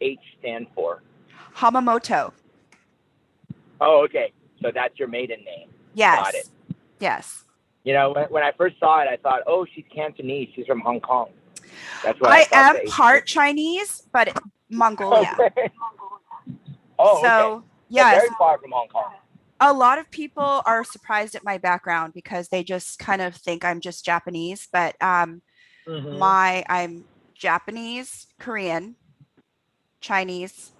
H stand for? Hamimoto. Oh, okay. So that's your maiden name. Got it. Yes. Yes. You know, when I first saw it, I thought, oh, she's Cantonese. She's from Hong Kong. That's what I I thought. am The H part Chinese, but Mongolia. Okay. Oh, okay. So, So yes, very far from Hong Kong. a lot of people are surprised at my background because they just kind of think I'm just Japanese, but Mm-hmm. I'm Japanese, Korean, Chinese,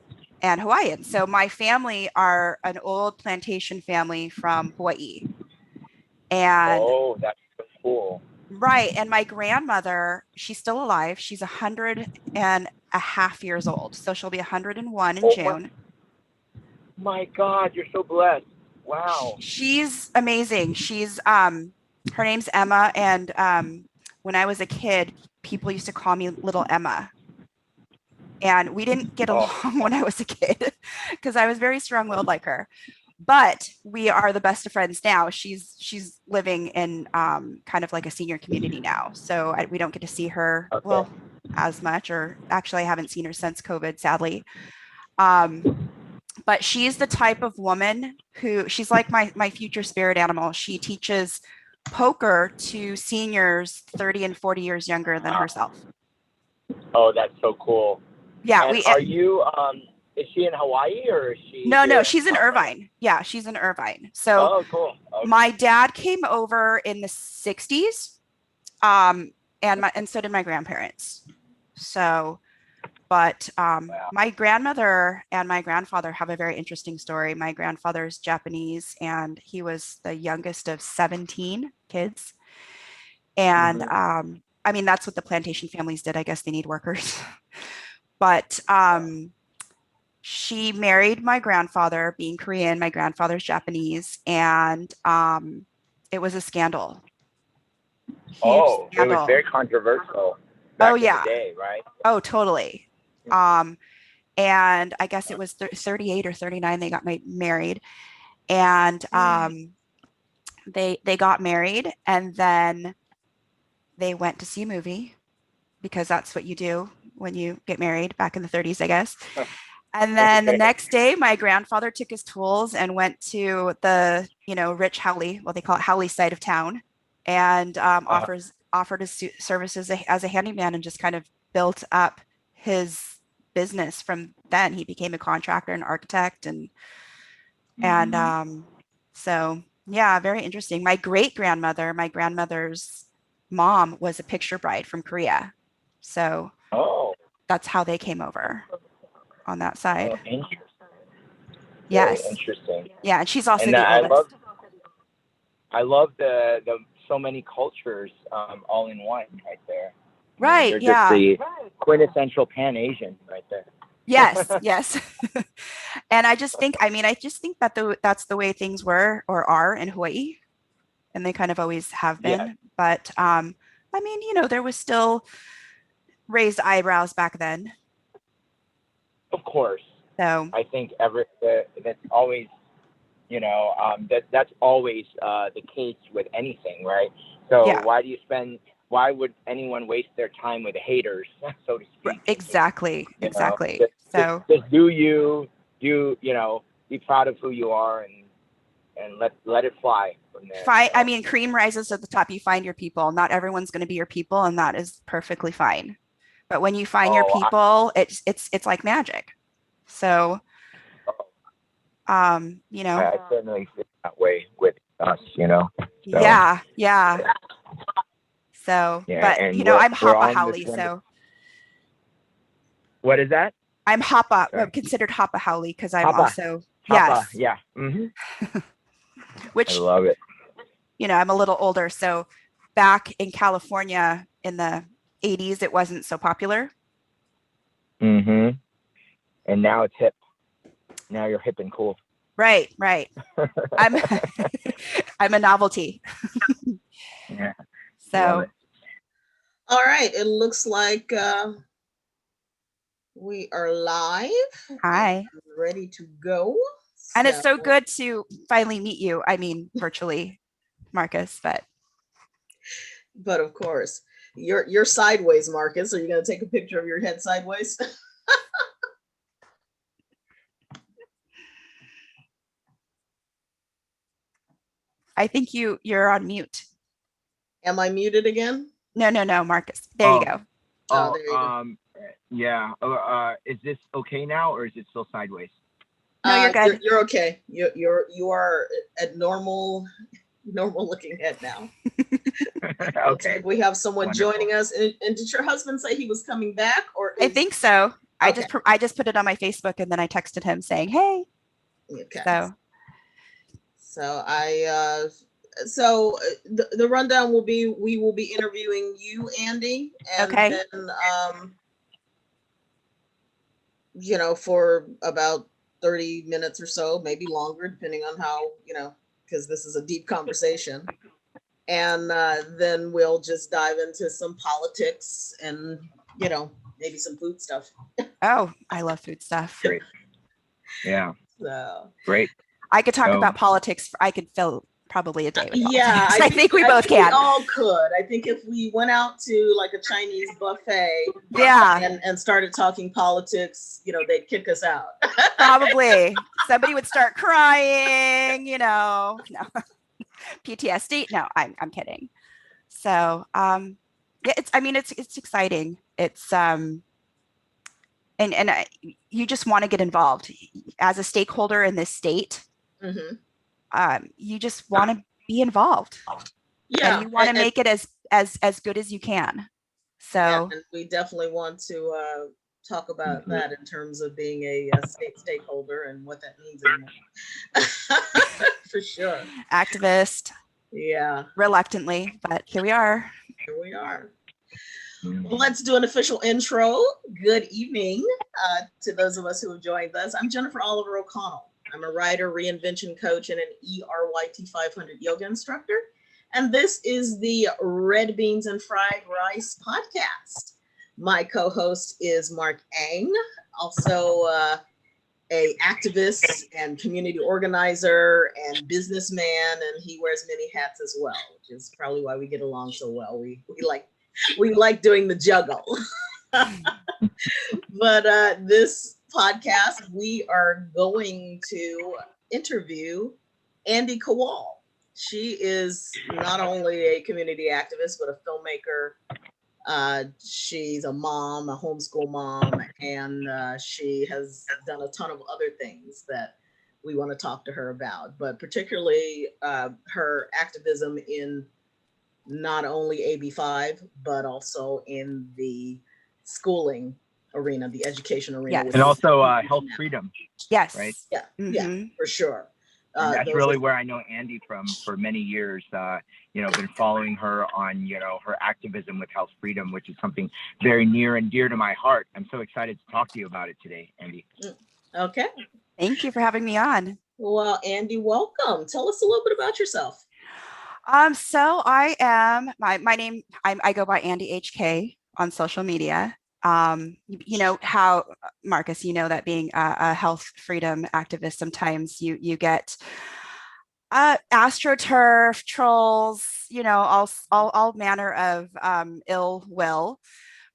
and Hawaiian. So my family are an old plantation family from Hawaii. And Oh, that's so cool. right, and my grandmother, she's still alive. She's 100 and a half years old. So she'll be 101 in Oh June. my God, you're so blessed. Wow. She's amazing. She's her name's Emma, and when I was a kid, people used to call me Little Emma. And we didn't get Oh, along when I was a kid because I was very strong-willed like her. But we are the best of friends now. She's living in kind of like a senior community now, so we don't get to see her okay. well as much, or actually I haven't seen her since COVID, sadly. Um, but she's the type of woman who she's like my future spirit animal. She teaches poker to seniors 30 and 40 years younger than herself. Oh, that's so cool. Yeah, And we are you, is she in Hawaii or is she no, here in she's in Colorado? Irvine. Yeah, she's in Irvine. So Oh, cool. Okay. my dad came over in the 60s, and so did my grandparents. So but Wow. my grandmother and my grandfather have a very interesting story. My grandfather's Japanese, and he was the youngest of 17 kids. And Mm-hmm. I mean, that's what the plantation families did. I guess they need workers. But she married my grandfather, being Korean, my grandfather's Japanese, and it was a scandal. Huge Oh, it was scandal. very controversial Oh, back in the yeah. day, right? Oh, totally. Um, and I guess it was 38 or 39 they got married, and they got married, and then they went to see a movie because that's what you do when you get married back in the 30s, I guess. And then the Okay. next day, my grandfather took his tools and went to the, rich Howley, what they call it, Howley side of town, and Uh, offered his services as a handyman, and just kind of built up his business from then. He became a contractor and architect, and so yeah, very interesting. My grandmother's mom was a picture bride from Korea, so oh, that's how they came over on that side. oh, interesting. Very Yes. interesting. Yeah, and she's also And the oldest. I love the so many cultures all in one right there. I mean, Right, you're just yeah. the quintessential Pan Asian right there. Yes, yes. And I just think that that's the way things were or are in Hawaii, and they kind of always have Yes, been. But I mean, there was still raised eyebrows back then. of course. So, I think that's always that's always the case with anything, right? So yeah, why would anyone waste their time with haters, so to speak, and just exactly, you know exactly. just So, just do be proud of who you are and let it fly from there. I mean, cream rises to the top. You find your people. Not everyone's going to be your people, and that is perfectly fine. But when you find your Oh, people, it's like magic. So, oh, um, you know, I certainly feel that way with us. So yeah, yeah. So, yeah, but and I'm we're Hapa on this Howley, wonderful. so What is that? I'm Hapa, well, Sorry, considered Hapa Howley because I'm Papa, also, Papa. yes, Yeah, I which, love it. I'm a little older. So back in California in the 80s, it wasn't so popular. hmm And now it's hip. Now you're hip and cool. Right, right. I'm I'm a novelty. Yeah, love So, it. All right. It looks like we are live and hi. ready to go. And it's So, so good to finally meet you. I mean, virtually, Marcus, but but of course, you're sideways, Marcus. Are you going to take a picture of your head sideways? I think you're on mute. Am I muted again? No, Marcus. There you go. Oh, there you go. Yeah. Is this okay now, or is it still sideways? No, you're good. You're okay. You are at normal looking head now. Okay. We have someone Wonderful. joining us. And did your husband say he was coming back, or I think so. Okay. I just put it on my Facebook, and then I texted him saying, "Hey." Okay. So the rundown will be, we will be interviewing you, Andi, and Okay. then for about 30 minutes or so, maybe longer, depending on how, because this is a deep conversation. And then we'll just dive into some politics and, maybe some food stuff. Oh, I love food stuff. Great. Yeah. So great. I could talk about politics. I could fill probably a day with politics. Yeah, I think we both can. We all could. I think if we went out to like a Chinese buffet, and started talking politics, they'd kick us out. Probably somebody would start crying. No. PTSD. No, I'm kidding. So yeah, it's exciting. It's you just want to get involved as a stakeholder in this state. Mm-hmm. You just want to be involved. Yeah, and you want to make it as good as you can. So yeah, and we definitely want to talk about that in terms of being a state stakeholder and what that means anymore. For sure. Activist. Yeah. Reluctantly, but here we are. Here we are. Well, let's do an official intro. Good evening to those of us who have joined us. I'm Jennifer Oliver O'Connell. I'm a writer, reinvention coach, and an ERYT 500 yoga instructor. And this is the Red Beans and Fried Rice podcast. My co-host is Marc, also a activist and community organizer and businessman, and he wears many hats as well, which is probably why we get along so well. We like doing the juggle. But this podcast, we are going to interview Andi Kowal. She is not only a community activist, but a filmmaker. She's a mom, a homeschool mom, and she has done a ton of other things that we want to talk to her about, but particularly her activism in not only AB5, but also in the schooling arena, the education arena. Yes. And also health freedom. Yes. Right? Yeah, yeah, for sure. And that's really where I know Andi from for many years. Been following her on, her activism with health freedom, which is something very near and dear to my heart. I'm so excited to talk to you about it today, Andi. Okay. Thank you for having me on. Well, Andi, welcome. Tell us a little bit about yourself. So I am, my name, I go by Andi HK on social media. How, Marcus, that being a health freedom activist, sometimes you get astroturf, trolls, all manner of ill will.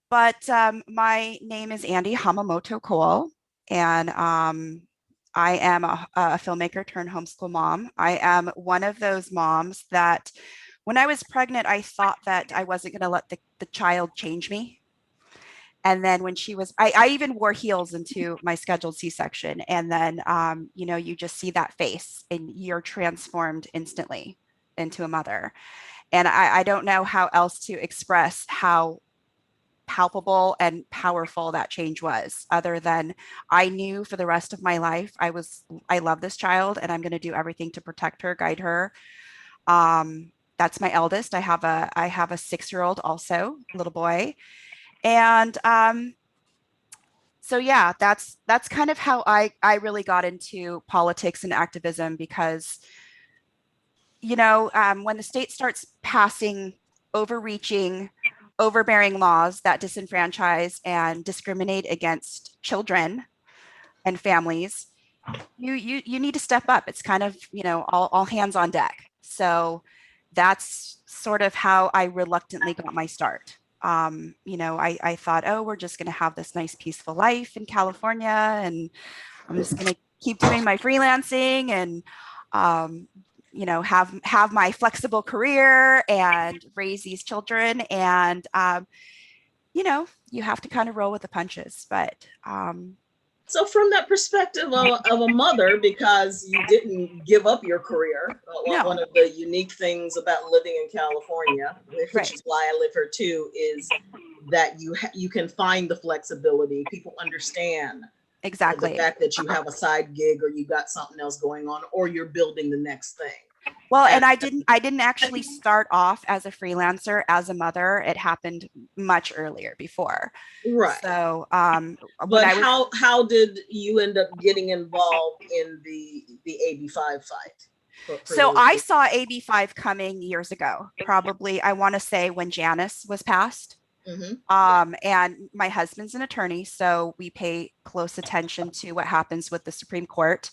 But my name is Andi Hamimoto Kowal, and I am a filmmaker turned homeschool mom. I am one of those moms that when I was pregnant, I thought that I wasn't going to let the child change me. And then when she was, I even wore heels into my scheduled C-section. And then, you just see that face and you're transformed instantly into a mother. And I don't know how else to express how palpable and powerful that change was, other than I knew for the rest of my life, I love this child and I'm going to do everything to protect her, guide her. That's my eldest. I have a 6-year-old also, little boy. And so yeah, that's kind of how I really got into politics and activism, because when the state starts passing overreaching, overbearing laws that disenfranchise and discriminate against children and families, you need to step up. It's kind of all hands on deck. So that's sort of how I reluctantly got my start. I thought, oh, we're just going to have this nice peaceful life in California, and I'm just going to keep doing my freelancing and have my flexible career and raise these children. And, you have to kind of roll with the punches, but, so from that perspective of a mother, because you didn't give up your career, No. one of the unique things about living in California, which Right. is why I live here too, is that you can find the flexibility. People understand exactly. the fact that you have a side gig or you got something else going on, or you're building the next thing. Well, and I didn't actually start off as a freelancer, as a mother. It happened much earlier before. Right. So, but how did you end up getting involved in the AB5 fight? So I saw AB5 coming years ago, probably, I want to say when Janice was passed. Mm-hmm. And my husband's an attorney, so we pay close attention to what happens with the Supreme Court.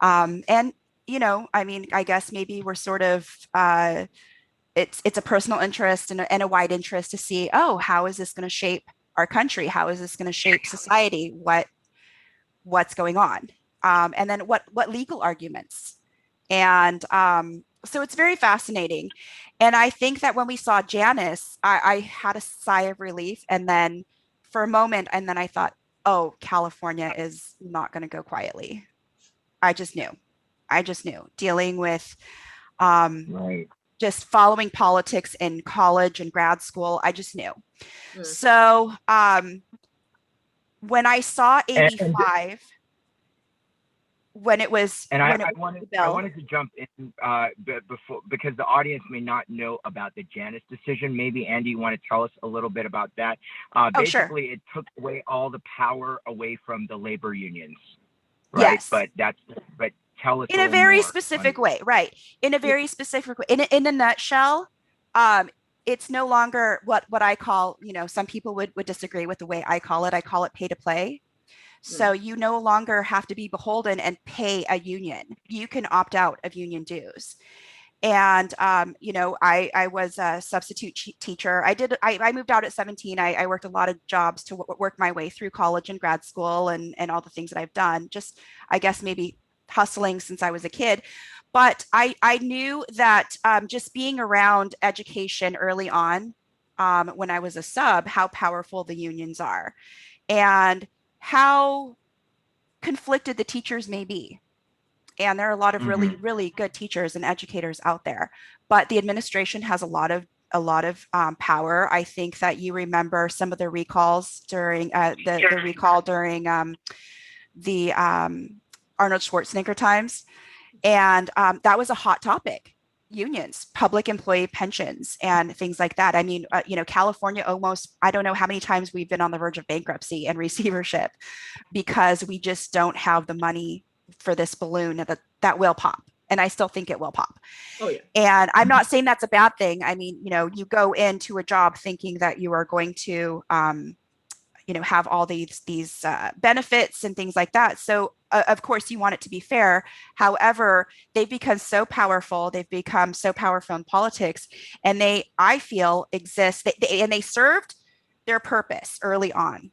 And I guess maybe we're sort of, it's a personal interest and a wide interest to see, how is this going to shape our country? How is this going to shape society? What's going on? And then what legal arguments? And so it's very fascinating. And I think that when we saw Janice, I had a sigh of relief. And then for a moment, and then I thought, California is not going to go quietly. I just knew dealing with right. just following politics in college and grad school. I just knew. So when I saw AB5, when it was, and I wanted to jump in before, because the audience may not know about the Janice decision. Maybe Andi, you want to tell us a little bit about that? Basically, sure. It took away all the power away from the labor unions, right? Yes. But tell us in a very specific way, right? In a very specific way. In a nutshell, it's no longer what I call, some people would disagree with the way I call it. I call it pay to play. So you no longer have to be beholden and pay a union. You can opt out of union dues. And, I was a substitute teacher. I moved out at 17. I worked a lot of jobs to work my way through college and grad school and all the things that I've done. Just, I guess, maybe hustling since I was a kid. But I knew that just being around education early on, when I was a sub, how powerful the unions are. And how conflicted the teachers may be. And there are a lot of really, really good teachers and educators out there, but the administration has a lot of power. I think that you remember some of the recalls during the recall during the Arnold Schwarzenegger times. And that was a hot topic. Unions, public employee pensions, and things like that. I mean, California almost, I don't know how many times we've been on the verge of bankruptcy and receivership because we just don't have the money for this balloon that will pop. And I still think it will pop. Oh, yeah. And I'm not saying that's a bad thing. I mean, you go into a job thinking that you are going to, have all these benefits and things like that. So of course you want it to be fair. However, they've become so powerful. They've become so powerful in politics, and I feel exist. And they served their purpose early on.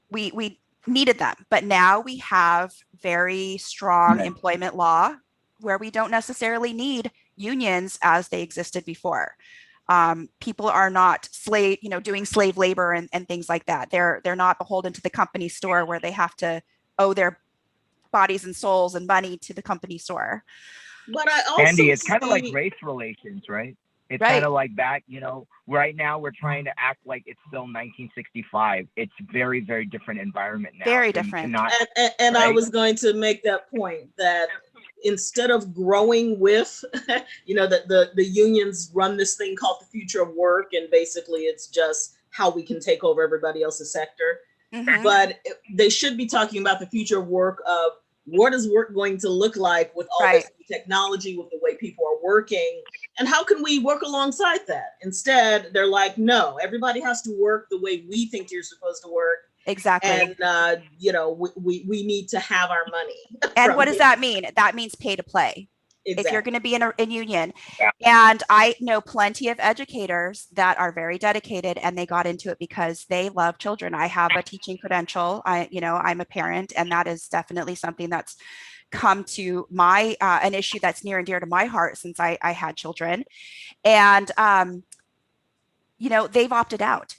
We needed them, but now we have very strong employment law where we don't necessarily need unions as they existed before. People are not doing slave labor and things like that. They're not beholden to the company store where they have to owe their bodies and souls and money to the company store. But I also Andi, it's kind of like race relations, right? It's kind of like back, right now we're trying to act like it's still 1965. It's very, very different environment now. Very different. And right? I was going to make that point that instead of growing with, the unions run this thing called the future of work, and basically it's just how we can take over everybody else's sector. Mm-hmm. But they should be talking about the future of work of what is work going to look like with all this technology, with the way people are working, and how can we work alongside that? Instead, they're like, no, everybody has to work the way we think you're supposed to work. Exactly. And, we need to have our money. And what does that mean? That means pay to play. if you're going to be in a union. Yeah. And I know plenty of educators that are very dedicated, and they got into it because they love children. I have a teaching credential. I'm a parent, and that is definitely something that's come to my an issue that's near and dear to my heart since I had children. And they've opted out,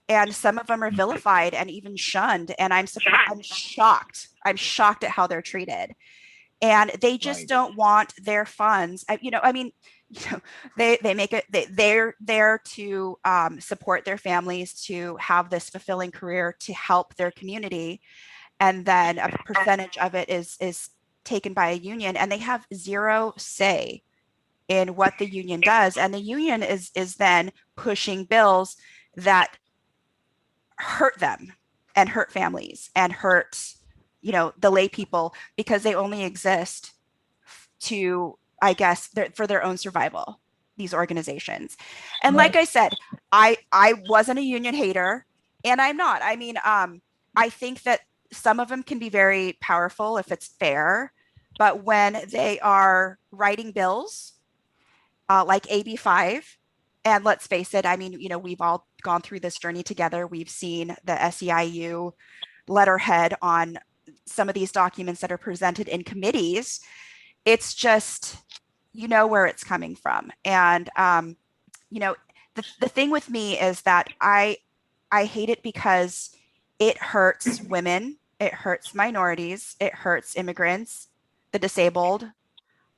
and some of them are vilified and even shunned. And I'm shocked. I'm shocked at how they're treated. And they just don't want their funds. They make it. They're there to support their families, to have this fulfilling career, to help their community, and then a percentage of it is taken by a union, and they have zero say in what the union does. And the union is then pushing bills that hurt them and hurt families and hurt the lay people, because they only exist to, I guess, for their own survival, these organizations. And like I said, I wasn't a union hater, and I'm not. I mean, I think that some of them can be very powerful if it's fair, but when they are writing bills like AB 5, and let's face it, I mean, we've all gone through this journey together. We've seen the SEIU letterhead on some of these documents that are presented in committees. It's just, where it's coming from. And, the thing with me is that I hate it because it hurts women, it hurts minorities, it hurts immigrants, the disabled,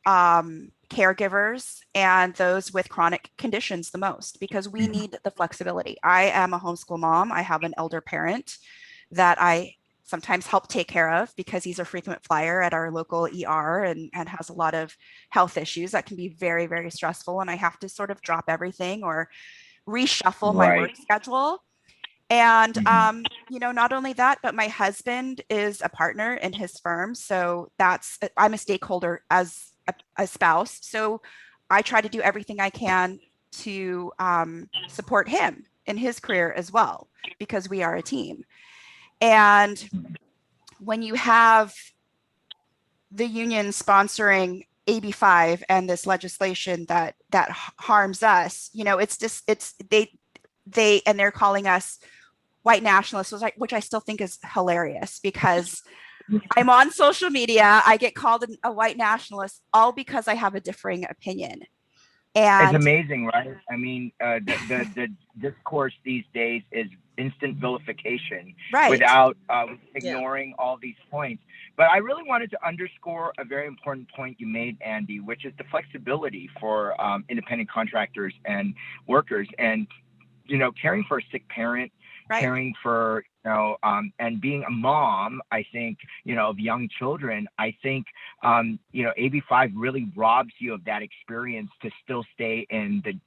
caregivers, and those with chronic conditions the most, because we need the flexibility. I am a homeschool mom. I have an elder parent that I sometimes help take care of because he's a frequent flyer at our local ER and has a lot of health issues that can be very, very stressful. And I have to sort of drop everything or reshuffle my work schedule. And, not only that, but my husband is a partner in his firm. So I'm a stakeholder as a spouse. So I try to do everything I can to support him in his career as well, because we are a team. And when you have the union sponsoring AB 5 and this legislation that harms us, they're calling us white nationalists, which I still think is hilarious, because I'm on social media, I get called a white nationalist all because I have a differing opinion. And it's amazing, right? I mean, the discourse these days is instant vilification, without ignoring all these points. But I really wanted to underscore a very important point you made, Andi, which is the flexibility for independent contractors and workers, and caring for a sick parent, caring for and being a mom, I think, of young children. I think AB 5 really robs you of that experience to still stay in the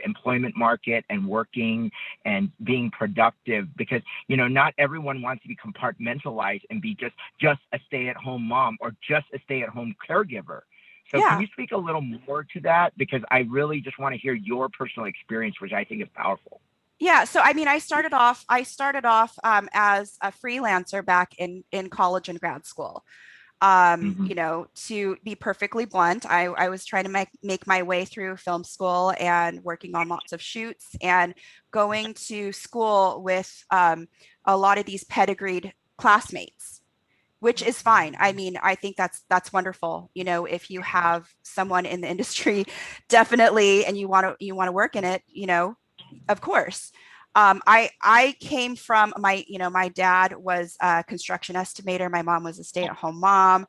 employment market and working and being productive, because not everyone wants to be compartmentalized and be just a stay-at-home mom or just a stay-at-home caregiver. So can you speak a little more to that? Because I really just want to hear your personal experience, which I think is powerful. Yeah. So, I mean, I started off as a freelancer back in college and grad school. To be perfectly blunt, I was trying to make my way through film school and working on lots of shoots and going to school with a lot of these pedigreed classmates, which is fine. I mean, I think that's wonderful. If you have someone in the industry, definitely, and you want to work in it, of course. I came from my dad was a construction estimator. My mom was a stay-at-home mom.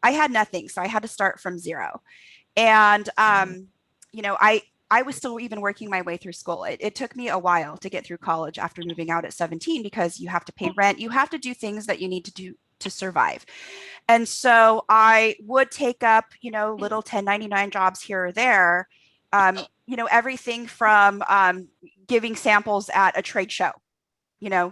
I had nothing, so I had to start from zero. And I was still even working my way through school. It took me a while to get through college after moving out at 17, because you have to pay rent. You have to do things that you need to do to survive. And so I would take up, little 1099 jobs here or there. Everything from giving samples at a trade show,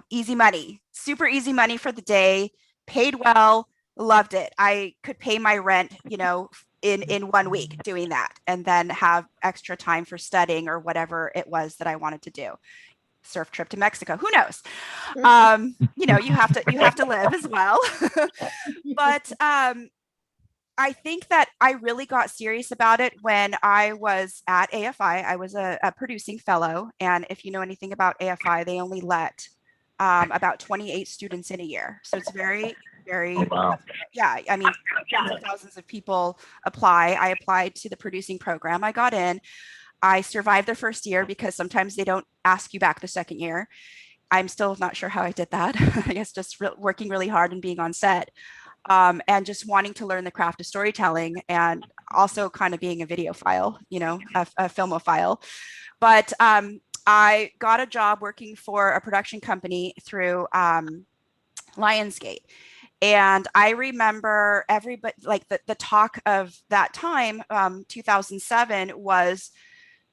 easy money, super easy money for the day, paid well, loved it. I could pay my rent, in 1 week doing that, and then have extra time for studying or whatever it was that I wanted to do. Surf trip to Mexico, who knows? You have to live as well. But I think that I really got serious about it when I was at AFI. I was a producing fellow. And if you know anything about AFI, they only let about 28 students in a year. So it's very, very, Oh, wow. yeah. I mean, tens of thousands of people apply. I applied to the producing program. I got in. I survived the first year because sometimes they don't ask you back the second year. I'm still not sure how I did that. I guess just working really hard and being on set. And just wanting to learn the craft of storytelling, and also kind of being a videophile, you know, a filmophile. But I got a job working for a production company through Lionsgate. And I remember everybody, like the talk of that time, 2007, was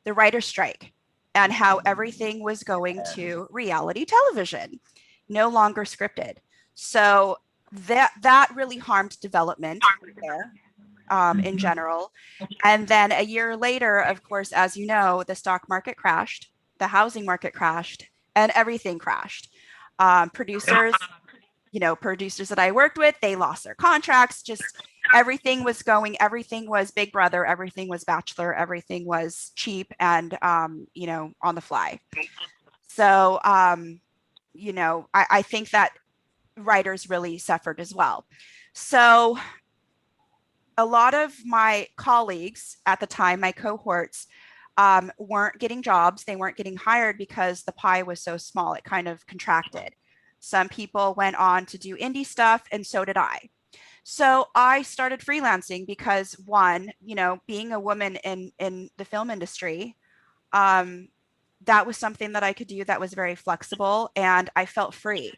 the writer's strike and how everything was going to reality television, no longer scripted. So that really harmed development there in general. And then a year later, of course, as you know, the stock market crashed, the housing market crashed, and everything crashed. Producers that I worked with, they lost their contracts. Just everything was Big Brother, everything was Bachelor, everything was cheap and, on the fly. So, I think that writers really suffered as well. So a lot of my colleagues at the time, my cohorts, weren't getting jobs. They weren't getting hired because the pie was so small. It kind of contracted. Some people went on to do indie stuff, and so did I. So I started freelancing because, one, being a woman in the film industry, that was something that I could do that was very flexible, and I felt free.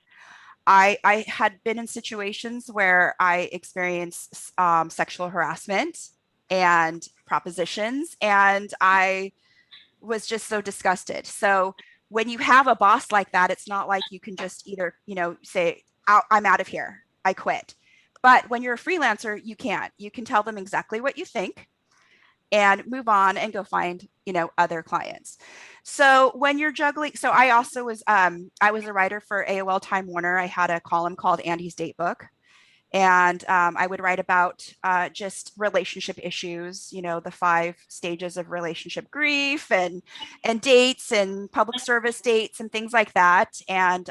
I had been in situations where I experienced sexual harassment and propositions, and I was just so disgusted. So when you have a boss like that, it's not like you can just either, say, I'm out of here, I quit. But when you're a freelancer, you can't. You can tell them exactly what you think and move on and go find, other clients. So when you're juggling, so I also was, I was a writer for AOL Time Warner. I had a column called Andi's Datebook. And I would write about just relationship issues, the 5 stages of relationship grief and dates and public service dates and things like that. And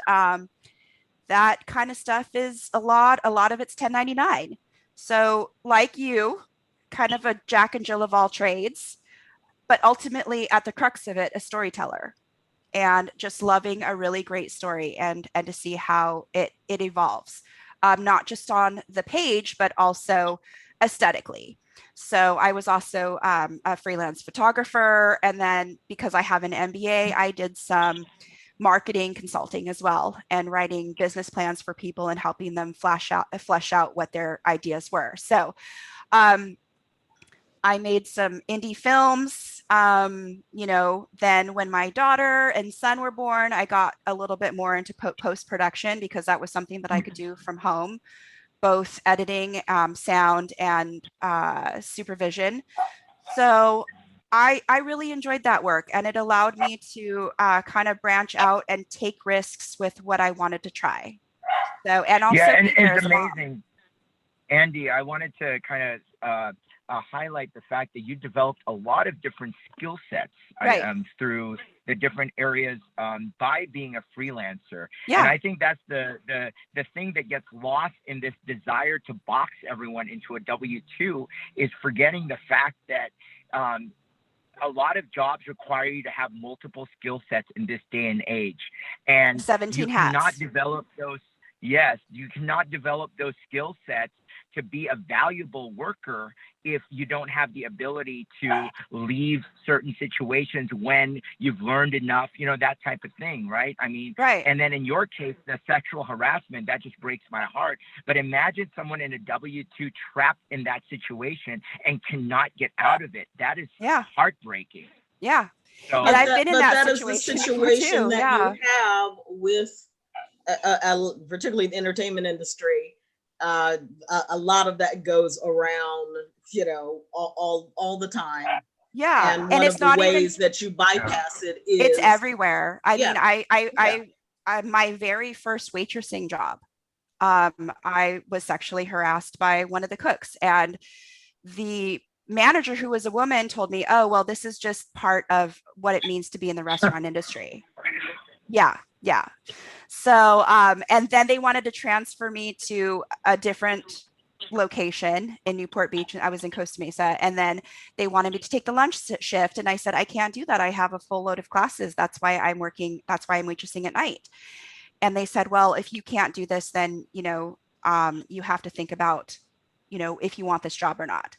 that kind of stuff is a lot of it's 1099. So like you, kind of a Jack and Jill of all trades, but ultimately at the crux of it, a storyteller, and just loving a really great story and to see how it evolves, not just on the page, but also aesthetically. So I was also a freelance photographer. And then because I have an MBA, I did some marketing consulting as well, and writing business plans for people and helping them flesh out what their ideas were. So I made some indie films. Then when my daughter and son were born, I got a little bit more into post-production because that was something that I could do from home, both editing, sound, and supervision. So I really enjoyed that work, and it allowed me to kind of branch out and take risks with what I wanted to try. So, and also, yeah, and it's amazing. Andi, I wanted to kind of highlight the fact that you developed a lot of different skill sets, right, through the different areas by being a freelancer. Yeah. And I think that's the thing that gets lost in this desire to box everyone into a W-2, is forgetting the fact that a lot of jobs require you to have multiple skill sets in this day and age. And 17 hats. You cannot develop those skill sets to be a valuable worker if you don't have the ability to leave certain situations when you've learned enough, that type of thing, right? I mean, right. And then in your case, the sexual harassment, that just breaks my heart. But imagine someone in a W-2 trapped in that situation and cannot get out of it. That is heartbreaking. Yeah. So, and I've been in that situation is the situation that you have with particularly the entertainment industry. A lot of that goes around, all the time. Yeah. And one of the ways that you bypass it is it's everywhere. I mean, I my very first waitressing job, I was sexually harassed by one of the cooks, and the manager, who was a woman, told me, oh, well, this is just part of what it means to be in the restaurant industry. Yeah. Yeah. So, and then they wanted to transfer me to a different location in Newport Beach. I was in Costa Mesa, and then they wanted me to take the lunch shift. And I said, I can't do that. I have a full load of classes. That's why I'm working. That's why I'm waitressing at night. And they said, well, if you can't do this, then, you have to think about, if you want this job or not.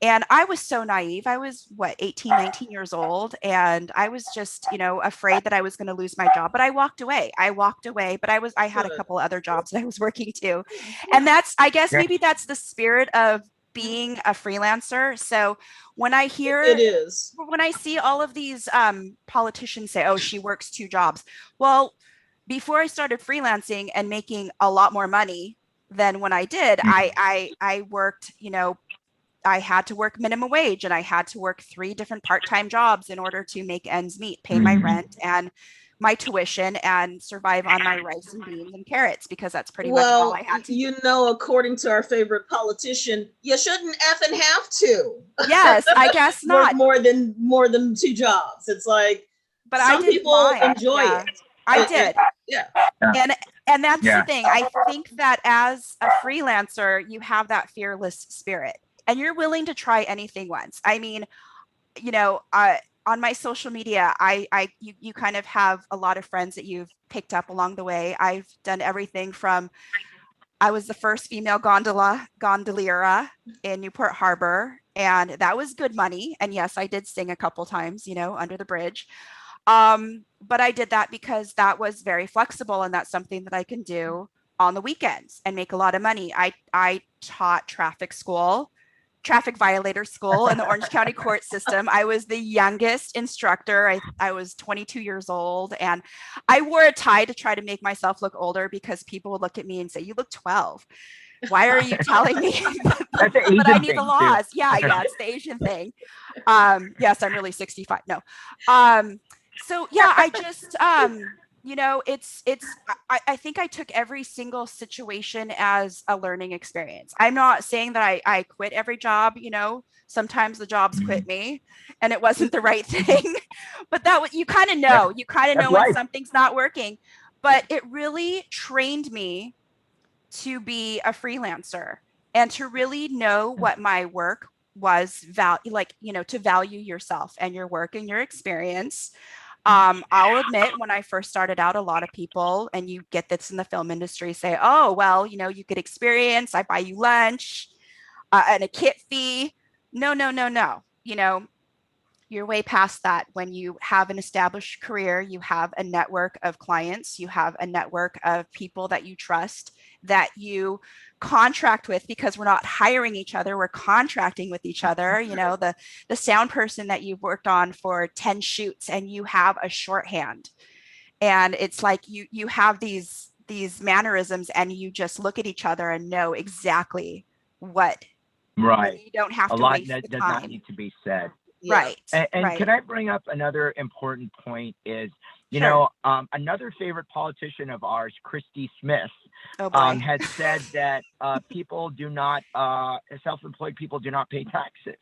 And I was so naive. I was 18, 19 years old. And I was just, afraid that I was going to lose my job, but I walked away. But I had a couple other jobs that I was working too. And that's, I guess, maybe that's the spirit of being a freelancer. So when I see all of these politicians say, oh, she works 2 jobs. Well, before I started freelancing and making a lot more money than when I did, I worked, I had to work minimum wage, and I had to work 3 different part-time jobs in order to make ends meet, pay my rent and my tuition, and survive on my rice and beans and carrots, because that's pretty much all I had to. According to our favorite politician, you shouldn't effing have to. Yes, I guess not. More than 2 jobs. It's like, but some people enjoy it. I did. Yeah. And that's the thing. I think that as a freelancer, you have that fearless spirit, and you're willing to try anything once. I mean, on my social media, you kind of have a lot of friends that you've picked up along the way. I've done everything from, I was the first female gondoliera in Newport Harbor, and that was good money. And yes, I did sing a couple times, under the bridge. But I did that because that was very flexible, and that's something that I can do on the weekends and make a lot of money. I taught traffic violator school in the Orange County court system. I was the youngest instructor. I was 22 years old, and I wore a tie to try to make myself look older, because people would look at me and say, you look 12. Why are you telling me? That's the Asian but I need the laws. Too. Yeah, it's the Asian thing. Yes, I'm really 65. No. So yeah, I just, I think I took every single situation as a learning experience. I'm not saying that I quit every job. Sometimes the jobs quit me, and it wasn't the right thing, but you kind of know, when something's not working. But it really trained me to be a freelancer, and to really know what my work was, to value yourself and your work and your experience. I'll admit, when I first started out, a lot of people, and you get this in the film industry, say, oh, well, you get experience, I buy you lunch and a kit fee. No. You're way past that. When you have an established career, you have a network of clients, you have a network of people that you trust, that you contract with, because we're not hiring each other, we're contracting with each other. The sound person that you've worked on for 10 shoots, and you have a shorthand, and it's like you have these mannerisms, and you just look at each other and know exactly what. Right. You don't have a to lot waste that the does time. not need to be said. Yeah. Right. And right. Can I bring up another important point? Is Sure. another favorite politician of ours, Christy Smith, Oh boy. has said that people do not, self-employed people do not pay taxes.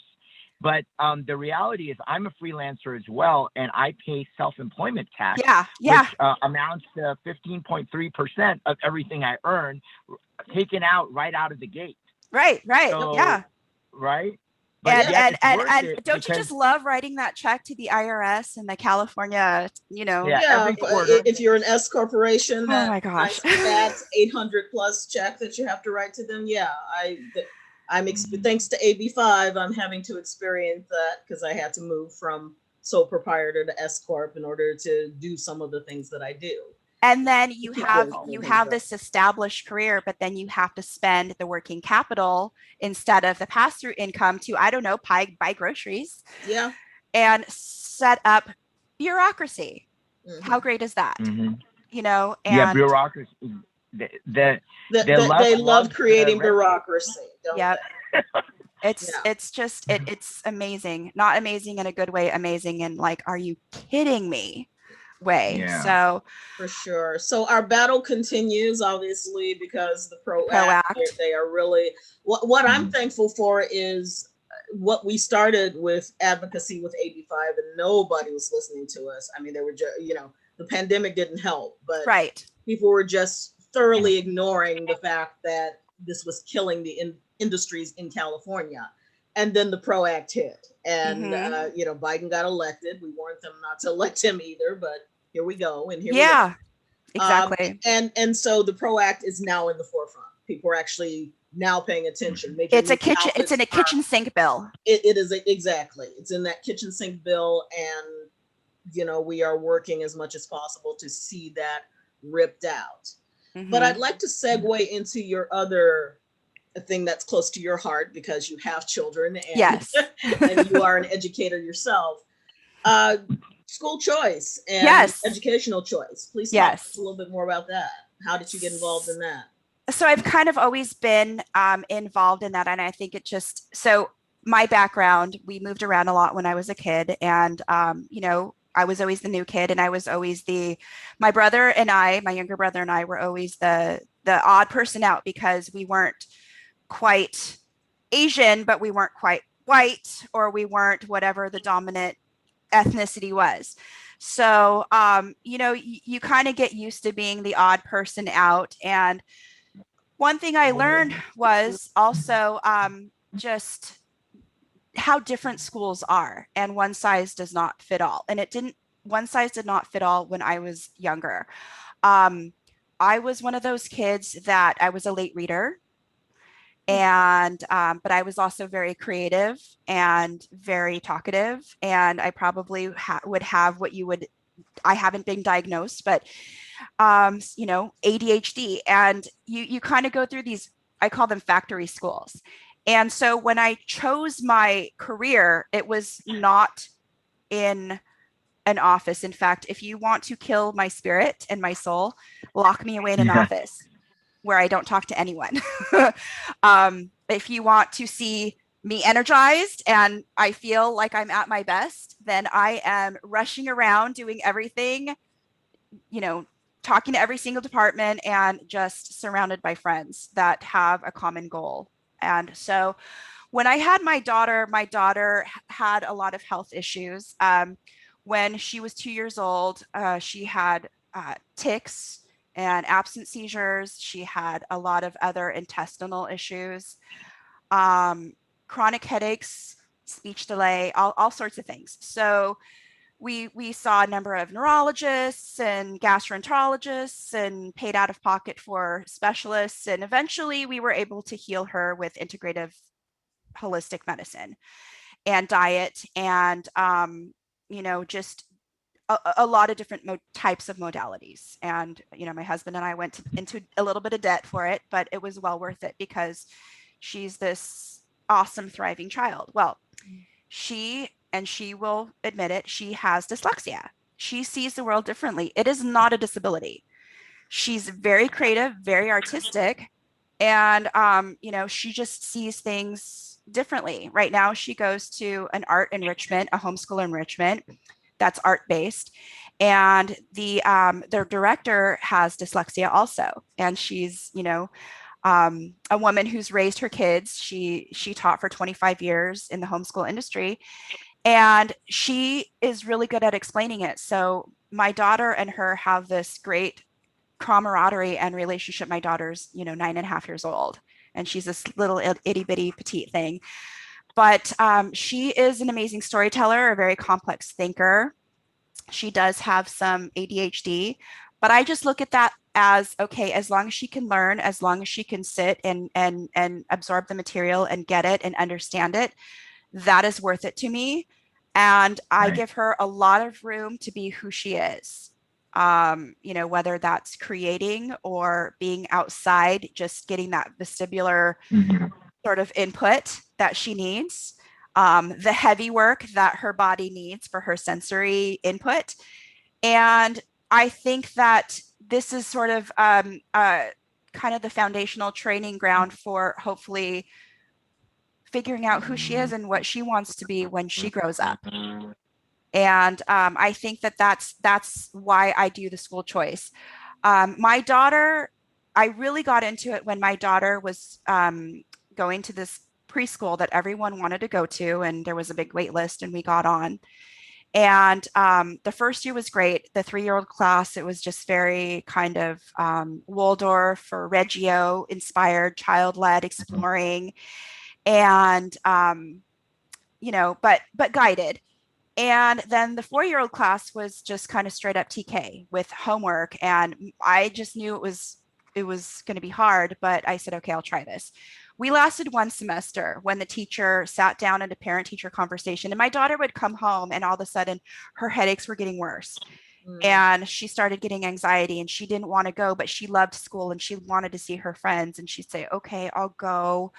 But the reality is, I'm a freelancer as well, and I pay self-employment tax, which amounts to 15.3% of everything I earn, taken out right out of the gate. Right. So, yeah. Right. But and don't you just love writing that check to the IRS and the California, if you're an S corporation, oh my gosh, that's 800 plus check that you have to write to them. Yeah, thanks to AB5, I'm having to experience that, because I had to move from sole proprietor to S corp in order to do some of the things that I do. And then you have this established career, but then you have to spend the working capital instead of the pass-through income to, I don't know, buy groceries. Yeah. And set up bureaucracy. Mm-hmm. How great is that? Mm-hmm. And bureaucracy. They love creating bureaucracy. Yep. It's just it's amazing. Not amazing in a good way, amazing in like, are you kidding me? way. Yeah. So for sure. So our battle continues, obviously, because the ProAct. they are really what I'm Mhm. thankful for is what we started with advocacy with AB5, and nobody was listening to us. I mean, they were just, the pandemic didn't help, but Right. people were just thoroughly ignoring the fact that this was killing the industries in California. And then the PRO Act hit, and Biden got elected. We warned them not to elect him either, but here we go, and here we Yeah, are. exactly. And so the PRO Act is now in the forefront. People are actually now paying attention. It's in a kitchen sink bill. It is exactly. It's in that kitchen sink bill, and we are working as much as possible to see that ripped out. But I'd like to segue into your other thing that's close to your heart, because you have children, and, yes. and you are an educator yourself. School choice and yes. educational choice. Please talk to us a little bit more about that. How did you get involved in that? So I've kind of always been involved in that. And I think so my background, we moved around a lot when I was a kid, and, I was always the new kid, and I was always my younger brother and I were always the odd person out, because we weren't quite Asian, but we weren't quite white, or we weren't whatever the dominant ethnicity was. So, you kind of get used to being the odd person out. And one thing I learned was also just how different schools are, and one size does not fit all. And one size did not fit all when I was younger. I was one of those kids that I was a late reader, and but I was also very creative and very talkative, and I probably would have I haven't been diagnosed, but ADHD. And you kind of go through these, I call them factory schools. And so when I chose my career, it was not in an office. In fact, if you want to kill my spirit and my soul, lock me away in an office where I don't talk to anyone. If you want to see me energized and I feel like I'm at my best, then I am rushing around doing everything, talking to every single department, and just surrounded by friends that have a common goal. And so when I had my daughter had a lot of health issues. When she was 2 years old, she had tics and absent seizures. She had a lot of other intestinal issues, chronic headaches, speech delay, all sorts of things. So we saw a number of neurologists and gastroenterologists, and paid out of pocket for specialists. And eventually we were able to heal her with integrative holistic medicine and diet, and, just a lot of different types of modalities. And, my husband and I went into a little bit of debt for it, but it was well worth it, because she's this awesome, thriving child. Well, she will admit it, she has dyslexia. She sees the world differently. It is not a disability. She's very creative, very artistic, and, she just sees things differently. Right now, she goes to an art enrichment, a homeschool enrichment that's art-based. And their director has dyslexia also. And she's, a woman who's raised her kids. She taught for 25 years in the homeschool industry, and she is really good at explaining it. So my daughter and her have this great camaraderie and relationship. My daughter's, 9.5 years old, and she's this little itty bitty petite thing. But she is an amazing storyteller, a very complex thinker. She does have some ADHD, but I just look at that as, okay, as long as she can learn, as long as she can sit and absorb the material and get it and understand it, that is worth it to me. And I give her a lot of room to be who she is. Whether that's creating or being outside, just getting that vestibular sort of input that she needs, the heavy work that her body needs for her sensory input. And I think that this is sort of kind of the foundational training ground for hopefully figuring out who she is and what she wants to be when she grows up. And I think that that's why I do the school choice. My daughter, I really got into it when my daughter was going to this preschool that everyone wanted to go to, and there was a big wait list, and we got on. And the first year was great. The 3-year-old class, it was just very kind of Waldorf or Reggio inspired, child-led, exploring, and but guided. And then the 4-year-old class was just kind of straight up TK with homework. And I just knew it was going to be hard, but I said, okay, I'll try this. We lasted 1 semester when the teacher sat down in a parent-teacher conversation, and my daughter would come home and all of a sudden her headaches were getting worse. And she started getting anxiety and she didn't want to go, but she loved school and she wanted to see her friends. And she'd say, okay, I'll go.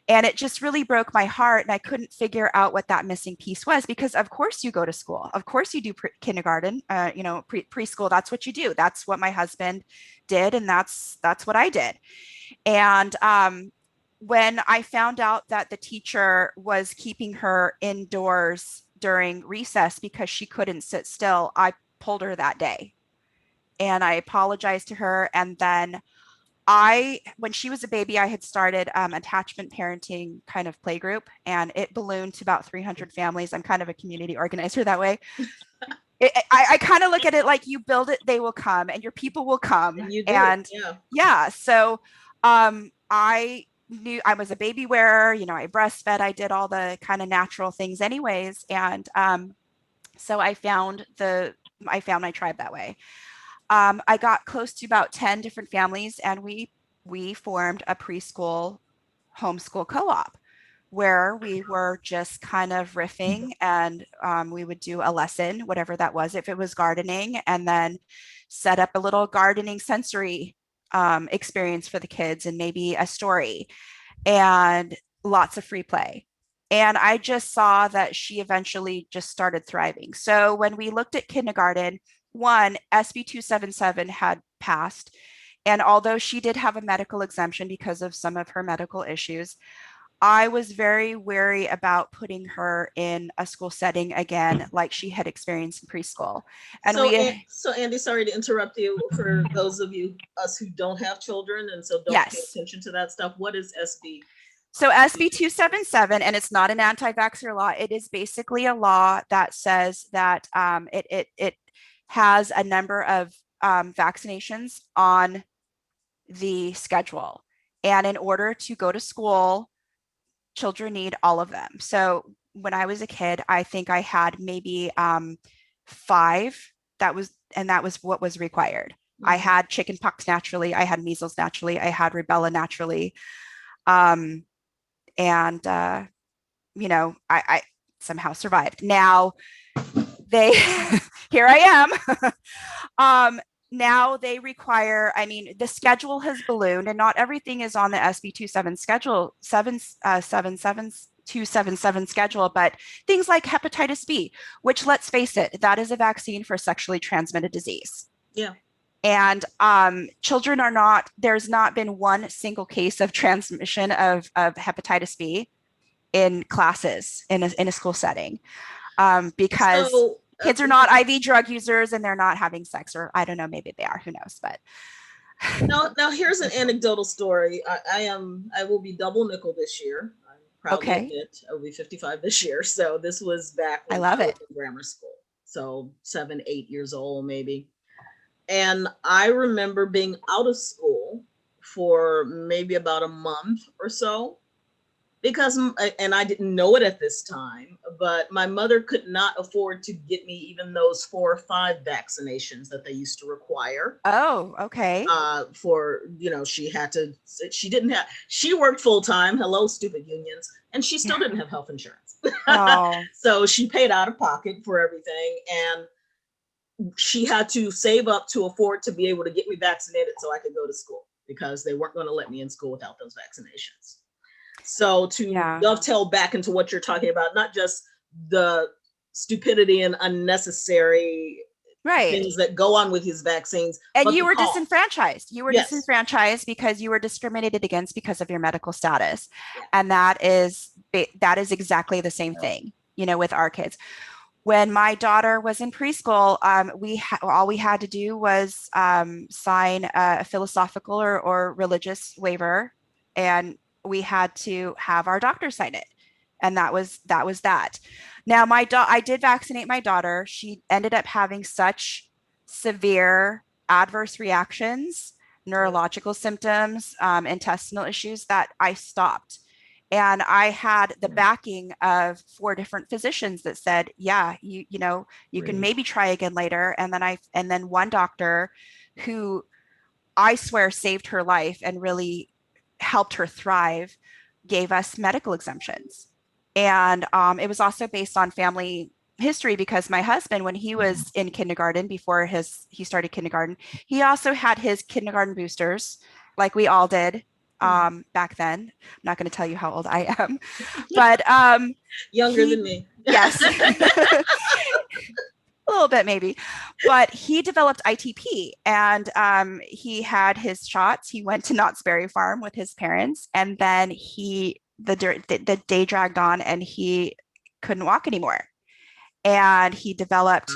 And it just really broke my heart. And I couldn't figure out what that missing piece was, because of course you go to school. Of course you do kindergarten, preschool. That's what you do. That's what my husband did. And that's what I did. And when I found out that the teacher was keeping her indoors during recess because she couldn't sit still, I pulled her that day and I apologized to her. And then when she was a baby, I had started attachment parenting kind of playgroup, and it ballooned to about 300 families. I'm kind of a community organizer that way. I kind of look at it like you build it, they will come, and your people will come. And you do. Yeah. So I knew I was a baby wearer, I breastfed, I did all the kind of natural things anyways. And so I found my tribe that way. I got close to about 10 different families, and we formed a preschool homeschool co-op where we were just kind of riffing, and we would do a lesson, whatever that was, if it was gardening, and then set up a little gardening sensory experience for the kids, and maybe a story, and lots of free play. And I just saw that she eventually just started thriving. So when we looked at kindergarten, SB 277 had passed. And although she did have a medical exemption because of some of her medical issues, I was very wary about putting her in a school setting again, like she had experienced in preschool. And so Andi, sorry to interrupt you. For those of us who don't have children and so don't pay attention to that stuff, what is SB? So SB 277, and it's not an anti-vaxxer law. It is basically a law that says that it has a number of vaccinations on the schedule. And in order to go to school, children need all of them. So when I was a kid, I think I had maybe 5. That was what was required. Mm-hmm. I had chickenpox naturally. I had measles naturally. I had rubella naturally. I somehow survived. Now here I am. Now they require, the schedule has ballooned, and not everything is on the SB 27 schedule, 277 schedule, but things like hepatitis B, which, let's face it, that is a vaccine for sexually transmitted disease. Yeah. And children there's not been one single case of transmission of hepatitis B in classes in a school setting, because kids are not IV drug users and they're not having sex, or I don't know, maybe they are, who knows, but. Now here's an anecdotal story. I will be double nickel this year. I'm proud to admit I will be 55 this year. So this was back when I was in grammar school. So 7, 8 years old, maybe. And I remember being out of school for maybe about a month or so, because, and I didn't know it at this time, but my mother could not afford to get me even those 4 or 5 vaccinations that they used to require. Oh, okay. She worked full time. Hello, stupid unions. And she still didn't have health insurance. Oh. So she paid out of pocket for everything. And she had to save up to afford to be able to get me vaccinated so I could go to school, because they weren't going to let me in school without those vaccinations. So to dovetail back into what you're talking about, not just the stupidity and unnecessary things that go on with these vaccines. And you were disenfranchised. You were disenfranchised because you were discriminated against because of your medical status. Yeah. And that is exactly the same thing, with our kids. When my daughter was in preschool, all we had to do was sign a philosophical or religious waiver, and we had to have our doctor sign it, and that. Now, I did vaccinate my daughter. She ended up having such severe adverse reactions, neurological symptoms, intestinal issues that I stopped. And I had the backing of 4 different physicians that said, yeah, you can maybe try again later. And then one doctor who I swear saved her life and really helped her thrive gave us medical exemptions. And it was also based on family history, because my husband, when he was in kindergarten, before he started kindergarten, he also had his kindergarten boosters, like we all did back then. I'm not going to tell you how old I am, but younger than me. Yes. A little bit maybe, but he developed ITP, and he had his shots. He went to Knott's Berry Farm with his parents, and then the day dragged on and he couldn't walk anymore. And he developed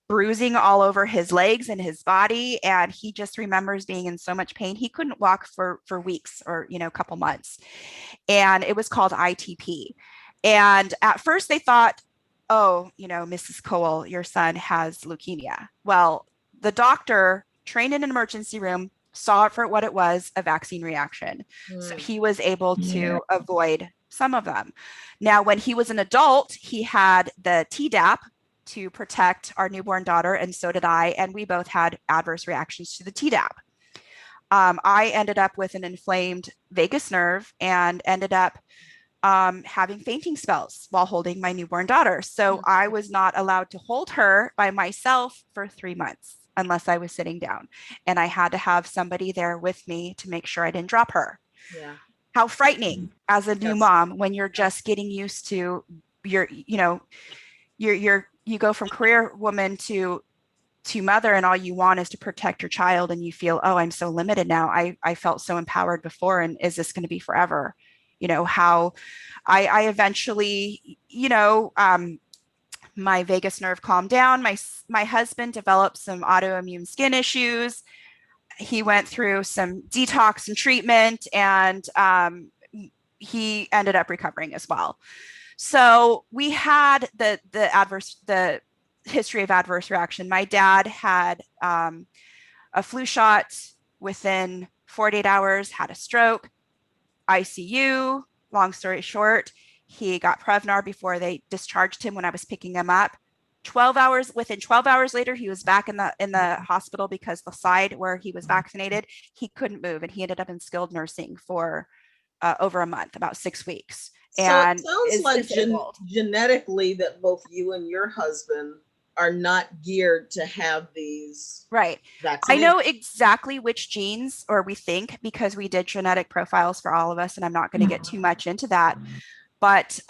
bruising all over his legs and his body. And he just remembers being in so much pain. He couldn't walk for weeks or, a couple months. And it was called ITP. And at first they thought, oh, Mrs. Kowal, your son has leukemia. Well, the doctor trained in an emergency room saw it for what it was, a vaccine reaction. So he was able to avoid some of them. Now, when he was an adult, he had the Tdap to protect our newborn daughter, and so did I, and we both had adverse reactions to the Tdap. I ended up with an inflamed vagus nerve and ended up having fainting spells while holding my newborn daughter. So I was not allowed to hold her by myself for 3 months unless I was sitting down. And I had to have somebody there with me to make sure I didn't drop her. Yeah. How frightening as a new mom when you're just getting used to you go from career woman to mother, and all you want is to protect your child, and you feel, oh, I'm so limited now. I felt so empowered before, and is this going to be forever? How I eventually, my vagus nerve calmed down. My husband developed some autoimmune skin issues. He went through some detox and treatment, and he ended up recovering as well. So we had the history of adverse reaction. My dad had a flu shot within 48 hours, had a stroke, ICU. Long story short, he got Prevnar before they discharged him when I was picking him up. Within 12 hours later, he was back in the hospital because the side where he was vaccinated, he couldn't move, and he ended up in skilled nursing for over a month, about 6 weeks. So and it sounds like genetically that both you and your husband are not geared to have these vaccinations. I know exactly which genes, or we think, because we did genetic profiles for all of us, and I'm not going to get too much into that. But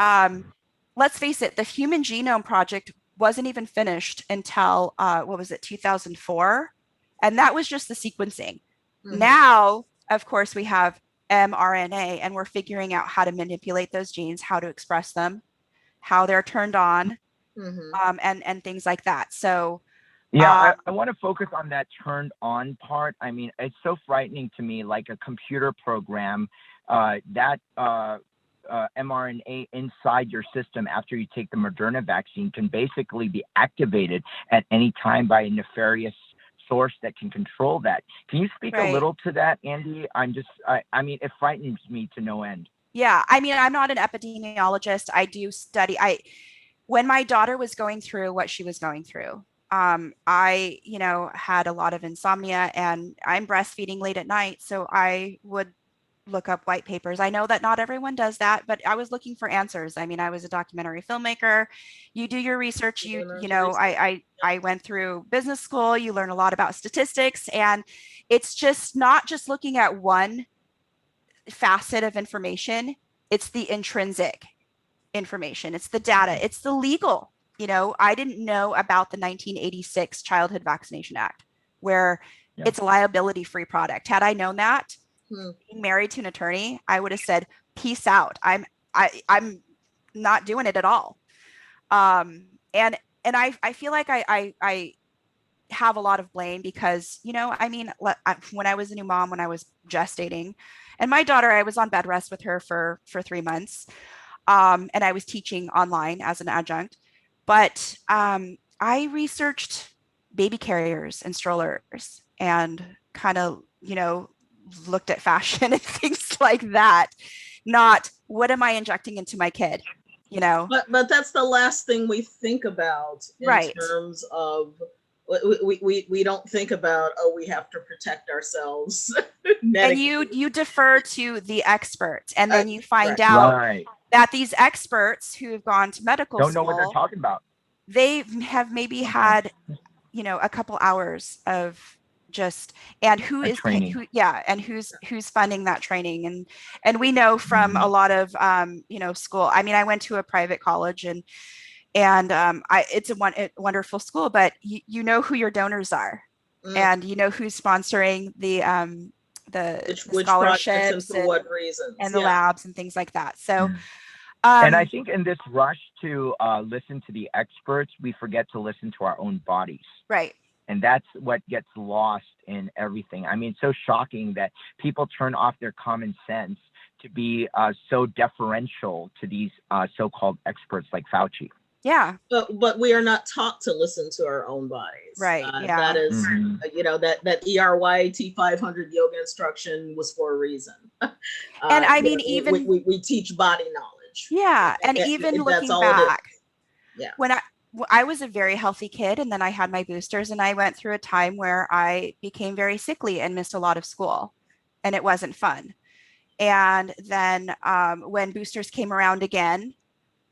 let's face it, the Human Genome Project wasn't even finished until 2004, and that was just the sequencing. Now, of course, we have mRNA, and we're figuring out how to manipulate those genes, how to express them, how they're turned on, and things like that. So I want to focus on that turned on part. I mean, it's so frightening to me, like a computer program that mRNA inside your system after you take the Moderna vaccine can basically be activated at any time by a nefarious source that can control that. Can you speak a little to that, Andi? I mean, it frightens me to no end. Yeah, I mean, I'm not an epidemiologist. I do study. When my daughter was going through what she was going through, I, had a lot of insomnia, and I'm breastfeeding late at night. So I would look up white papers. I know that not everyone does that, but I was looking for answers. I mean, I was a documentary filmmaker. You do your research. I went through business school. You learn a lot about statistics, and it's just not just looking at one facet of information. It's the intrinsic information. It's the data. It's the legal. I didn't know about the 1986 Childhood Vaccination Act, where it's a liability-free product. Had I known that, being married to an attorney, I would have said, peace out. I'm not doing it at all. And I feel like I have a lot of blame because, you know, I mean, when I was a new mom, when I was gestating, and my daughter, I was on bed rest with her for 3 months, and I was teaching online as an adjunct. But I researched baby carriers and strollers and kind of, you know, looked at fashion and things like that. Not what am I injecting into my kid, you know? But that's the last thing we think about in Right. terms of we don't think about, oh, we have to protect ourselves. And you defer to the experts, and then you find out Right. that these experts who have gone to medical Don't school, know what they're talking about. they have maybe had, you know, a couple hours of just, and who is training. and who's funding that training. And we know from a lot of you know, school. I mean, I went to a private college, and it's a wonderful school, but you know who your donors are, and you know who's sponsoring the which scholarships and for what reasons, and the labs and things like that. So and I think in this rush to listen to the experts, we forget to listen to our own bodies. Right. And that's what gets lost in everything. I mean, it's so shocking that people turn off their common sense to be so deferential to these so-called experts like Fauci. Yeah. But we are not taught to listen to our own bodies. Right. Yeah. That is, you know, that ERYT 500 yoga instruction was for a reason. And I mean, know, even we teach body knowledge. Yeah. And even looking back, when I was a very healthy kid, and then I had my boosters, and I went through a time where I became very sickly and missed a lot of school, and it wasn't fun. And then when boosters came around again,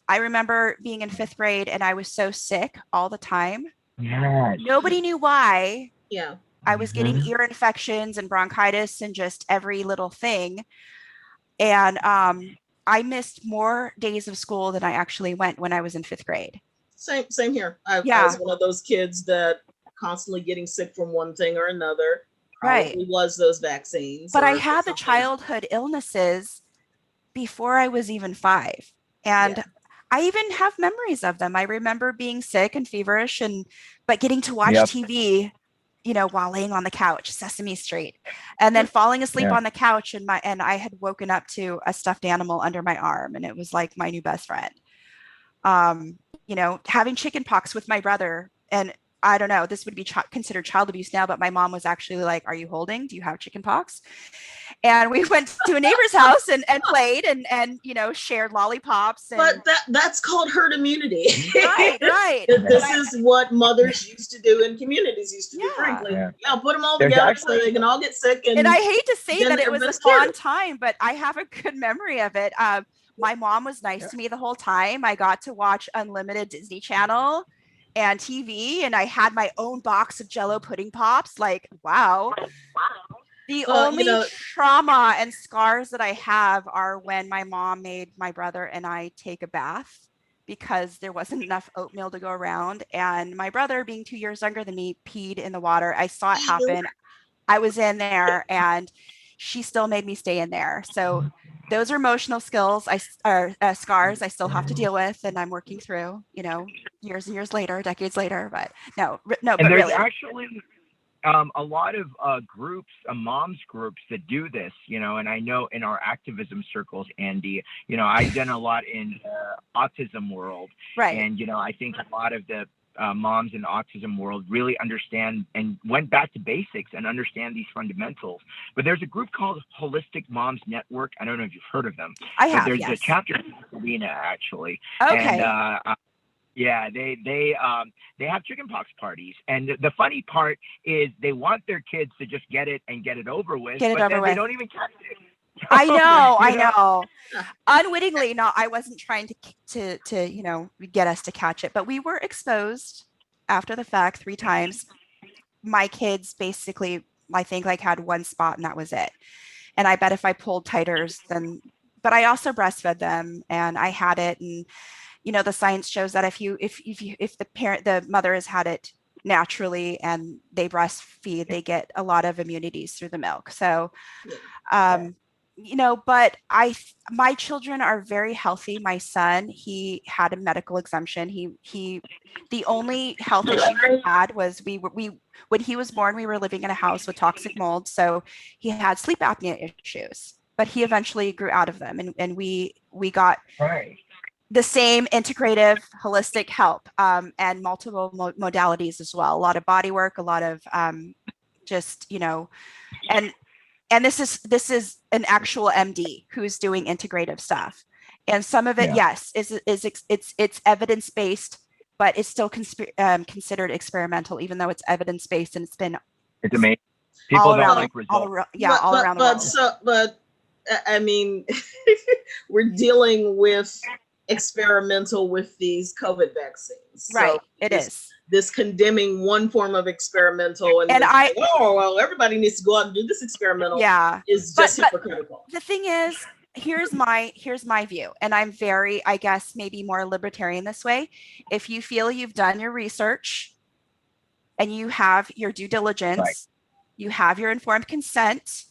I remember being in 5th grade, and I was so sick all the time. Yes. Nobody knew why. Yeah. I was getting ear infections and bronchitis and just every little thing. And I missed more days of school than I actually went when I was in 5th grade. Same here. I was one of those kids that constantly getting sick from one thing or another. Probably was those vaccines. But I had the childhood illnesses before I was even 5. And I even have memories of them. I remember being sick and feverish, but getting to watch TV, you know, while laying on the couch, Sesame Street, and then falling asleep on the couch, and I had woken up to a stuffed animal under my arm, and it was like my new best friend. You know, having chicken pox with my brother, and I don't know, this would be considered child abuse now, but my mom was actually like, "Are you holding? Do you have chicken pox?" And we went to a neighbor's house and played and you know, shared lollipops. But that's called herd immunity. Right. This is what mothers used to do in communities. Used to do, frankly. Put them all together so they can all get sick. And I hate to say that it was a fun time, but I have a good memory of it. My mom was nice to me the whole time. I got to watch unlimited Disney Channel and TV, and I had my own box of Jell-O pudding pops. Like, wow. The only trauma and scars that I have are when my mom made my brother and I take a bath because there wasn't enough oatmeal to go around. And my brother, being 2 years younger than me, peed in the water. I saw it happen. I was in there, and she still made me stay in there. So those are emotional skills, scars I still have to deal with, and I'm working through, you know, years and years later, decades later. But no. And but there's really, actually a lot of groups, moms groups that do this, you know, and I know in our activism circles, Andi, you know, I've done a lot in autism world. Right. And, you know, I think a lot of the moms in the autism world really understand and went back to basics and understand these fundamentals. But there's a group called Holistic Moms Network. I don't know if you've heard of them. I have, There's a chapter in Arena, actually. Okay. And, yeah, they have chickenpox parties, and the funny part is they want their kids to just get it and get it over with. They don't even catch it. I know. Unwittingly, no, I wasn't trying to you know, get us to catch it, but we were exposed after the fact 3 times. My kids basically, I think, like had one spot, and that was it. And I bet if I pulled titers, then, but I also breastfed them, and I had it, and you know, the science shows that if the mother has had it naturally and they breastfeed, they get a lot of immunities through the milk. So, but my children are very healthy. My son, he had a medical exemption. The only health issue he had was when he was born, we were living in a house with toxic mold. So he had sleep apnea issues, but he eventually grew out of them. And we got the same integrative holistic help, and multiple modalities as well. A lot of body work, a lot of just, and this is an actual MD who's doing integrative stuff. And some of it, yes, it's evidence-based, but it's still considered experimental, even though it's evidence-based, and it's amazing. People don't like results. all around the world. I mean, we're dealing with experimental with these COVID vaccines. Right, so this condemning one form of experimental and everybody needs to go out and do this experimental is just hypocritical. The thing is, here's my view, and I'm very, I guess, maybe more libertarian this way. If you feel you've done your research and you have your due diligence, you have your informed consent,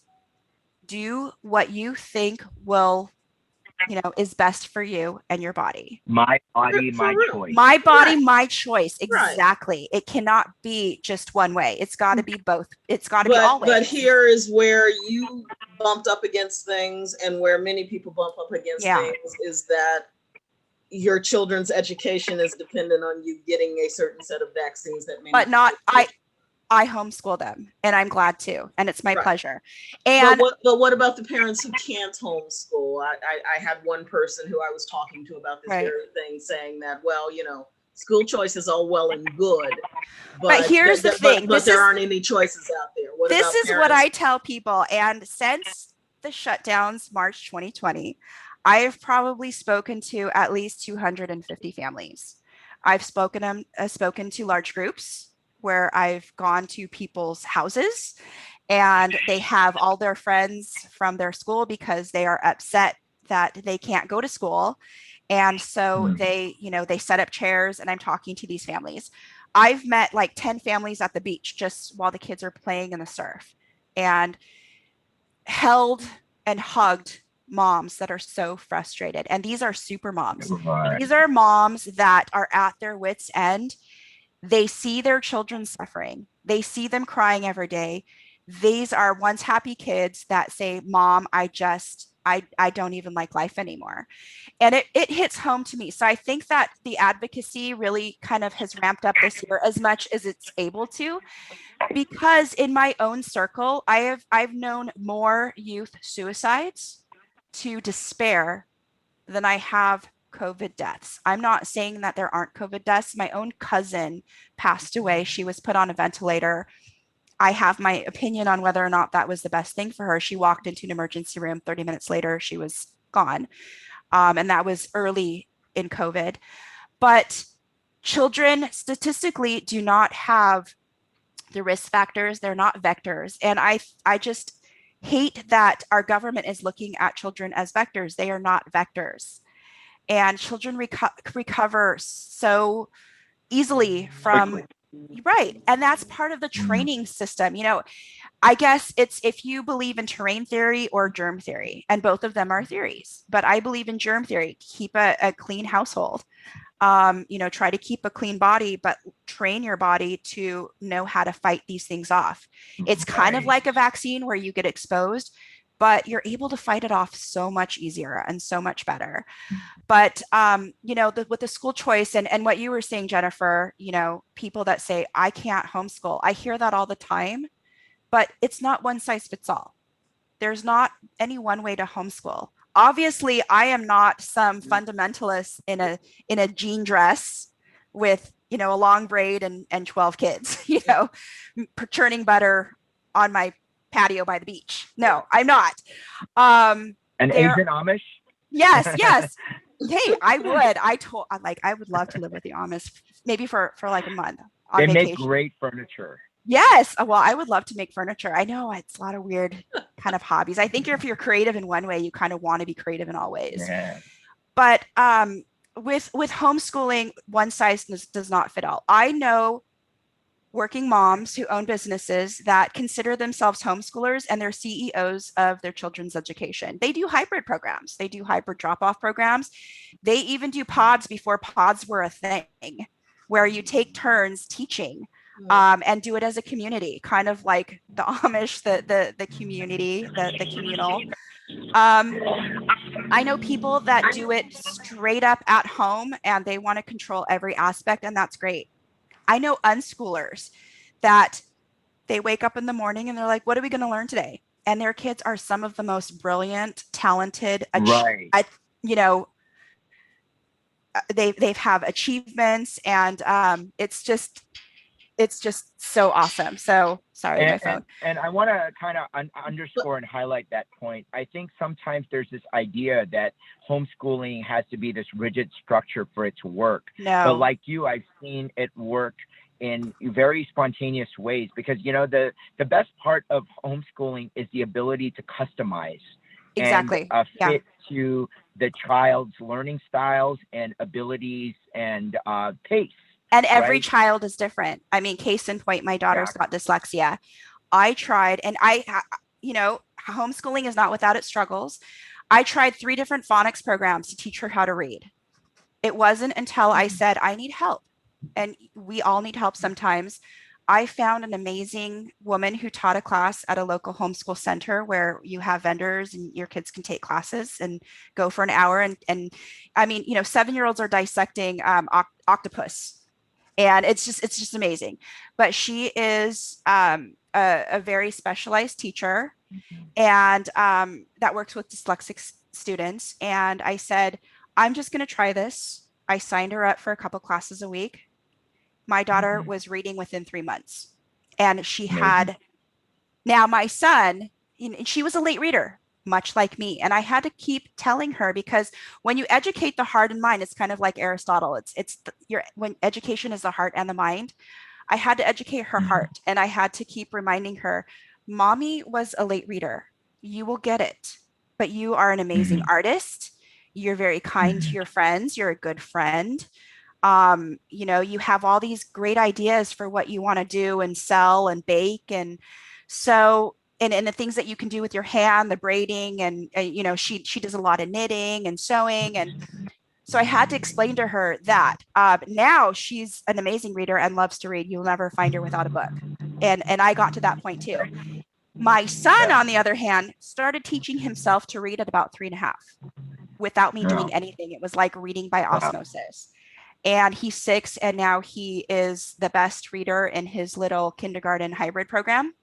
do what you think will is best for you and your body. My body, my choice. My body, my choice. Exactly. It cannot be just one way. It's got to be both. It's got to be all ways. But here is where you bumped up against things, and where many people bump up against things, is that your children's education is dependent on you getting a certain set of vaccines that may. But not I homeschool them, and I'm glad to, and it's my pleasure. And but what about the parents who can't homeschool? I had one person who I was talking to about this very thing, saying that, well, school choice is all well and good, but here's the thing: but there aren't any choices out there. This is what I tell people, and since the shutdowns, March 2020, I have probably spoken to at least 250 families. I've spoken to large groups, where I've gone to people's houses and they have all their friends from their school because they are upset that they can't go to school. And so they set up chairs, and I'm talking to these families. I've met like 10 families at the beach just while the kids are playing in the surf, and held and hugged moms that are so frustrated. And these are super moms. These are moms that are at their wits' end. They see their children suffering. They see them crying every day. These are once happy kids that say, Mom, I don't even like life anymore. And it hits home to me. So I think that the advocacy really kind of has ramped up this year as much as it's able to, because in my own circle, I've known more youth suicides to despair than I have COVID deaths. I'm not saying that there aren't COVID deaths. My own cousin passed away. She was put on a ventilator. I have my opinion on whether or not that was the best thing for her. She walked into an emergency room. 30 minutes later, she was gone. And that was early in COVID. But children statistically do not have the risk factors. They're not vectors. And I just hate that our government is looking at children as vectors. They are not vectors. And children recover so easily from, and that's part of the training system. I guess it's if you believe in terrain theory or germ theory, and both of them are theories, but I believe in germ theory. Keep a clean household, try to keep a clean body, but train your body to know how to fight these things off. It's kind of like a vaccine where you get exposed, but you're able to fight it off so much easier and so much better. But, with the school choice and what you were saying, Jennifer, people that say, I can't homeschool. I hear that all the time, but it's not one size fits all. There's not any one way to homeschool. Obviously, I am not some fundamentalist in a jean dress with, a long braid and 12 kids, churning butter on my patio by the beach. No, I'm not. An Asian Amish? Yes. Hey, I would love to live with the Amish, maybe for like a month on vacation. Make great furniture. Yes. Well, I would love to make furniture. I know it's a lot of weird kind of hobbies. I think if you're creative in one way, you kind of want to be creative in all ways. Yeah. But with homeschooling, one size does not fit all. I know working moms who own businesses that consider themselves homeschoolers and they're CEOs of their children's education. They do hybrid programs. They do hybrid drop-off programs. They even do pods before pods were a thing, where you take turns teaching and do it as a community, kind of like the Amish, the community, the communal. I know people that do it straight up at home and they want to control every aspect, and that's great. I know unschoolers that they wake up in the morning and they're like, what are we going to learn today? And their kids are some of the most brilliant, talented, Right. you know, they've have achievements, and it's just so awesome. So sorry, my phone. And I want to kind of underscore and highlight that point. I think sometimes there's this idea that homeschooling has to be this rigid structure for it to work. No. But like you, I've seen it work in very spontaneous ways, because, you know, the best part of homeschooling is the ability to customize Exactly. and fit to the child's learning styles and abilities and pace. And every right? child is different. I mean, case in point, my daughter's got dyslexia. I tried, and you know, homeschooling is not without its struggles. I tried 3 different phonics programs to teach her how to read. It wasn't until I said, I need help. And we all need help sometimes. I found an amazing woman who taught a class at a local homeschool center where you have vendors and your kids can take classes and go for an hour. And I mean, you know, 7-year-olds are dissecting octopus. And it's just amazing. But she is a very specialized teacher, and that works with dyslexic students. And I said, I'm just going to try this. I signed her up for a couple classes a week. My daughter was reading within 3 months, and she had, now my son, she was a late reader, much like me. And I had to keep telling her, because when you educate the heart and mind, it's kind of like Aristotle. When education is the heart and the mind. I had to educate her heart, and I had to keep reminding her, mommy was a late reader. You will get it, but you are an amazing artist. You're very kind to your friends. You're a good friend. You know, you have all these great ideas for what you want to do and sell and bake. And so, and the things that you can do with your hand, the braiding, and you know, she does a lot of knitting and sewing. And so I had to explain to her that now she's an amazing reader and loves to read. You'll never find her without a book. And I got to that point too. My son, on the other hand, started teaching himself to read at about 3.5 without me doing anything. It was like reading by osmosis. And he's 6, and now he is the best reader in his little kindergarten hybrid program.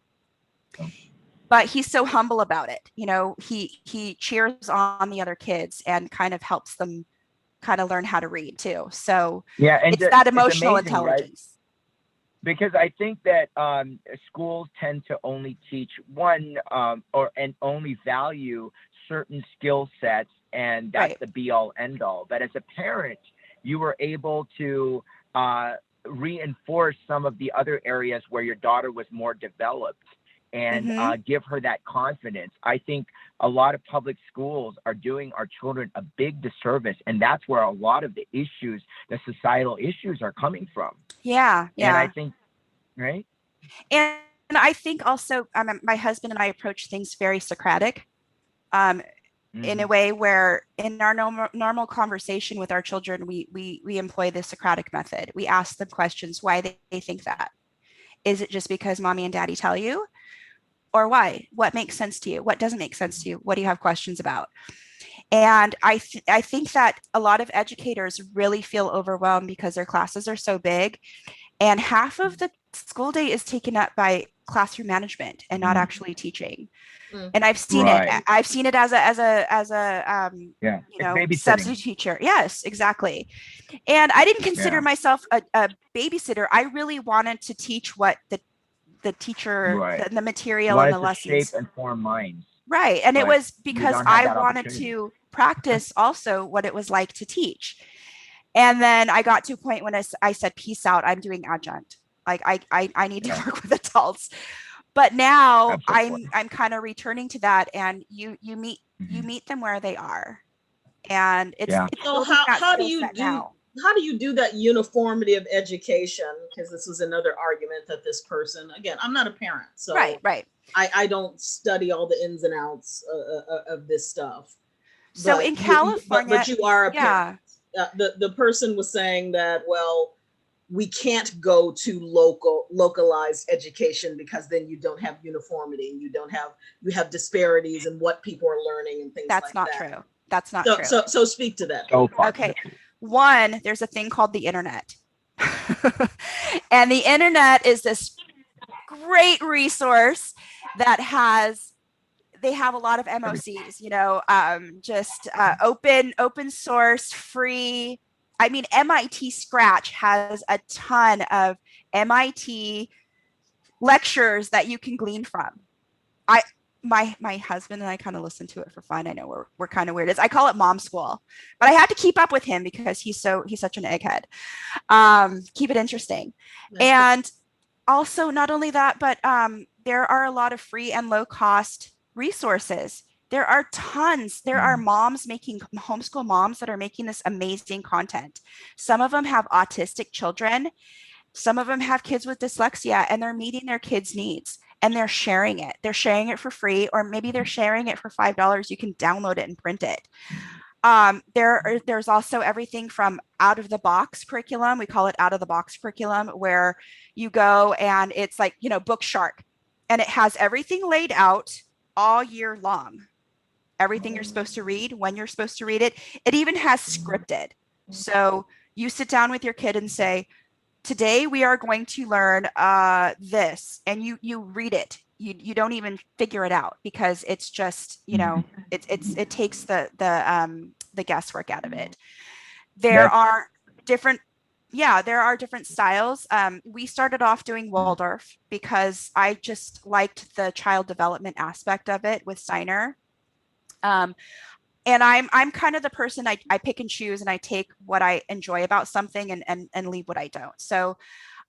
But he's so humble about it. You know, he cheers on the other kids and kind of helps them kind of learn how to read too. So yeah, and it's that emotional amazing, intelligence. Right? Because I think that schools tend to only teach one and only value certain skill sets, and that's the be all end all. But as a parent, you were able to reinforce some of the other areas where your daughter was more developed, and give her that confidence. I think a lot of public schools are doing our children a big disservice, and that's where a lot of the issues, the societal issues, are coming from. Yeah. And I think, right? And I think also my husband and I approach things very Socratic. In a way where in our normal conversation with our children, we employ the Socratic method. We ask them questions, why they think that. Is it just because mommy and daddy tell you? Or why? What makes sense to you? What doesn't make sense to you? What do you have questions about? And I think that a lot of educators really feel overwhelmed because their classes are so big, and half of the school day is taken up by classroom management and not actually teaching. And I've seen it. I've seen it as a you know, substitute teacher. Yes, exactly. And I didn't consider myself a babysitter. I really wanted to teach what the teacher, the material and the lessons. Shape and form minds. Right. And it was because I wanted to practice also what it was like to teach. And then I got to a point when I said, peace out, I'm doing adjunct. Like I need to work with adults. But now I'm kind of returning to that, and you meet them where they are, and it's so how do you do now? how do you do that uniformity of education? Because this was another argument that this person, again, I'm not a parent, so Right. I don't study all the ins and outs of this stuff. So in California, but you are a yeah, parent. The person was saying that, well, we can't go to localized education because then you don't have uniformity, and you have disparities in what people are learning and things that's like not that. true. That's not true. So speak to that. So far. Okay. One, there's a thing called the internet. And the internet is this great resource that they have a lot of MOCs, just open source, free. I mean, MIT Scratch has a ton of MIT lectures that you can glean from. My husband and I kind of listen to it for fun. I know we're kind of weird. I call it mom school, but I had to keep up with him because he's such an egghead. Keep it interesting. And also not only that, but there are a lot of free and low cost resources. There are tons. There are homeschool moms that are making this amazing content. Some of them have autistic children. Some of them have kids with dyslexia, and they're meeting their kids' needs, and they're sharing it. They're sharing it for free, or maybe they're sharing it for $5. You can download it and print it. There's also everything from out of the box curriculum. We call it out of the box curriculum, where you go and it's like, Book Shark, and it has everything laid out all year long. Everything you're supposed to read, when you're supposed to read it. It even has scripted. So you sit down with your kid and say, today we are going to learn this, and you read it. You don't even figure it out because it's just, it takes the guesswork out of it. There are different styles. We started off doing Waldorf because I just liked the child development aspect of it with Steiner. And I'm kind of the person, I pick and choose, and I take what I enjoy about something and leave what I don't. So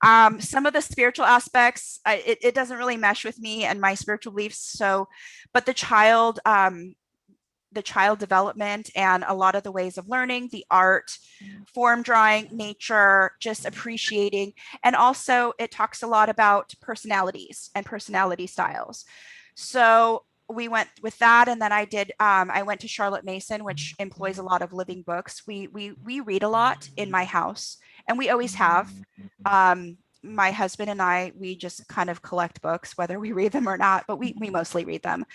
some of the spiritual aspects, it doesn't really mesh with me and my spiritual beliefs. So, but the child development and a lot of the ways of learning, the art, form drawing, nature, just appreciating. And also it talks a lot about personalities and personality styles. So we went with that. And then I went to Charlotte Mason, which employs a lot of living books. We read a lot in my house, and we always have. My husband and I, we just kind of collect books, whether we read them or not, but we mostly read them.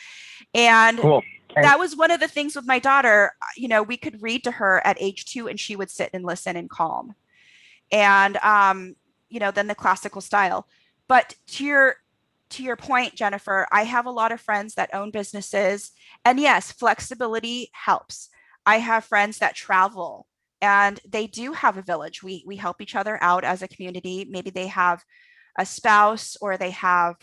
And cool. That was one of the things with my daughter. We could read to her at age 2 and she would sit and listen and calm. And, then the classical style. But to your point, Jennifer, I have a lot of friends that own businesses, and yes, flexibility helps. I have friends that travel and they do have a village. We help each other out as a community. Maybe they have a spouse or they have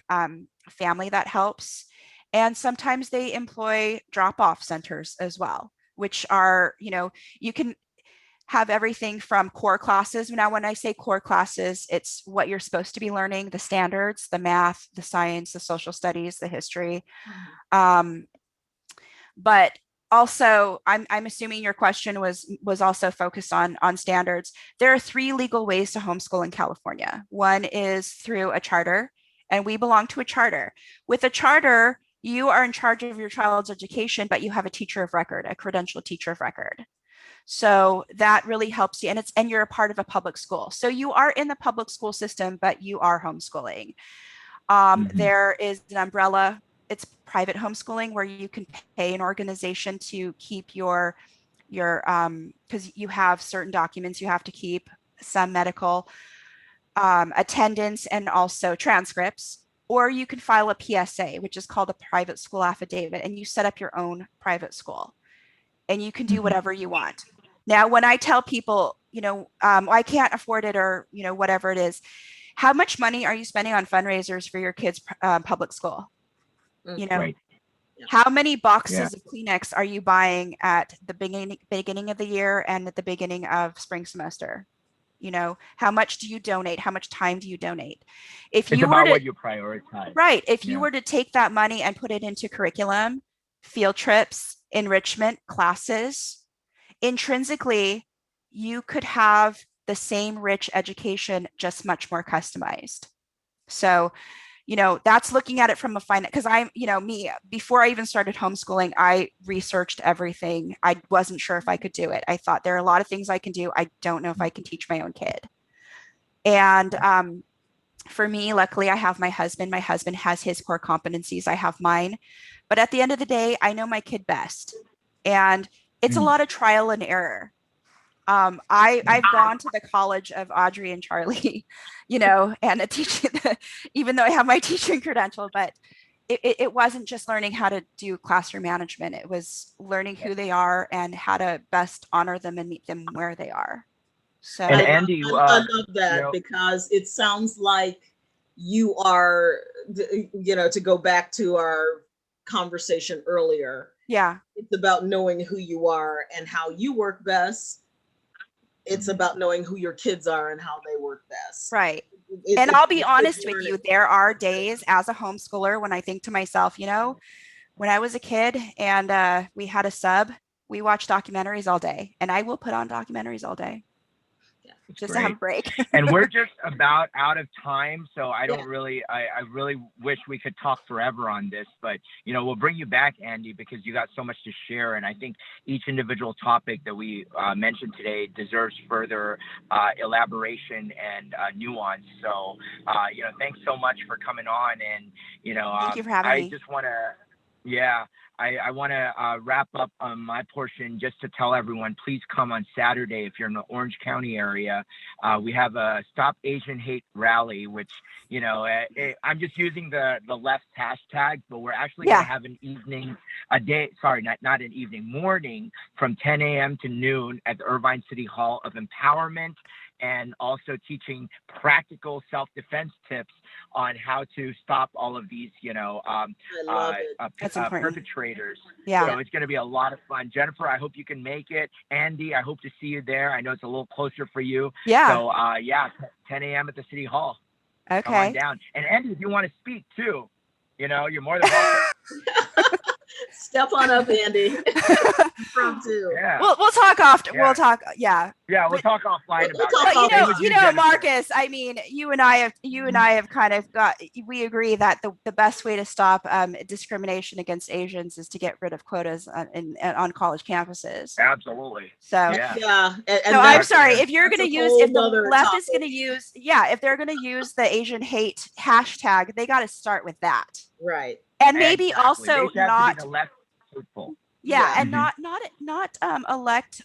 family that helps. And sometimes they employ drop-off centers as well, which are, you can have everything from core classes. Now, when I say core classes, it's what you're supposed to be learning, the standards, the math, the science, the social studies, the history. But also, I'm assuming your question was also focused on standards. There are 3 legal ways to homeschool in California. One is through a charter, and we belong to a charter. With a charter, you are in charge of your child's education, but you have a teacher of record, a credentialed teacher of record. So that really helps you. And you're a part of a public school. So you are in the public school system, but you are homeschooling. There is an umbrella. It's private homeschooling, where you can pay an organization to keep your because you have certain documents you have to keep, some medical, attendance, and also transcripts. Or you can file a PSA, which is called a private school affidavit, and you set up your own private school, and you can do whatever you want. Now, when I tell people, I can't afford it, or, whatever it is, how much money are you spending on fundraisers for your kids' public school? Right. How many boxes of Kleenex are you buying at the beginning of the year and at the beginning of spring semester? How much do you donate? How much time do you donate? It's about what you prioritize. Right. If you were to take that money and put it into curriculum, field trips, enrichment classes, intrinsically, you could have the same rich education, just much more customized. So, that's looking at it from a finance, because I'm, me, before I even started homeschooling, I researched everything. I wasn't sure if I could do it. I thought there are a lot of things I can do. I don't know if I can teach my own kid. And for me, luckily, I have my husband. My husband has his core competencies. I have mine. But at the end of the day, I know my kid best. And it's a lot of trial and error. I've gone to the college of Audrey and Charlie, and a teaching, even though I have my teaching credential, but it wasn't just learning how to do classroom management. It was learning who they are and how to best honor them and meet them where they are. So, And Andi, I love that, because it sounds like you are, to go back to our conversation earlier. Yeah. It's about knowing who you are and how you work best. It's about knowing who your kids are and how they work best. Right. And I'll be honest with you, there are days as a homeschooler when I think to myself, when I was a kid and we had a sub, we watched documentaries all day, and I will put on documentaries all day. Just to have a break. And we're just about out of time, so I don't really, I really wish we could talk forever on this, but we'll bring you back, Andi, because you got so much to share, and I think each individual topic that we mentioned today deserves further elaboration and nuance. So thanks so much for coming on, and thank you for having me. I just want to I want to wrap up my portion just to tell everyone, please come on Saturday if you're in the Orange County area. We have a Stop Asian Hate rally, which, I'm just using the left hashtag, but we're actually going to have morning from 10 a.m. to noon at the Irvine City Hall of empowerment, and also teaching practical self-defense tips on how to stop all of these, perpetrators. Yeah. So it's going to be a lot of fun. Jennifer, I hope you can make it. Andi, I hope to see you there. I know it's a little closer for you. Yeah. So 10 a.m. at the City Hall. Okay. Come on down. And Andi, if you want to speak too, you're more than welcome. Step on up, Andi. Yeah. We'll talk after. Yeah. We'll talk. Yeah. Yeah, we'll talk offline about it. But Marcus, I mean, you and I have kind of we agree that the best way to stop discrimination against Asians is to get rid of quotas on college campuses. Absolutely. So And I'm sorry, if you're going to use, if the left is going to use, if they're going to use the Asian hate hashtag, they got to start with that. Right. And maybe also not. And not elect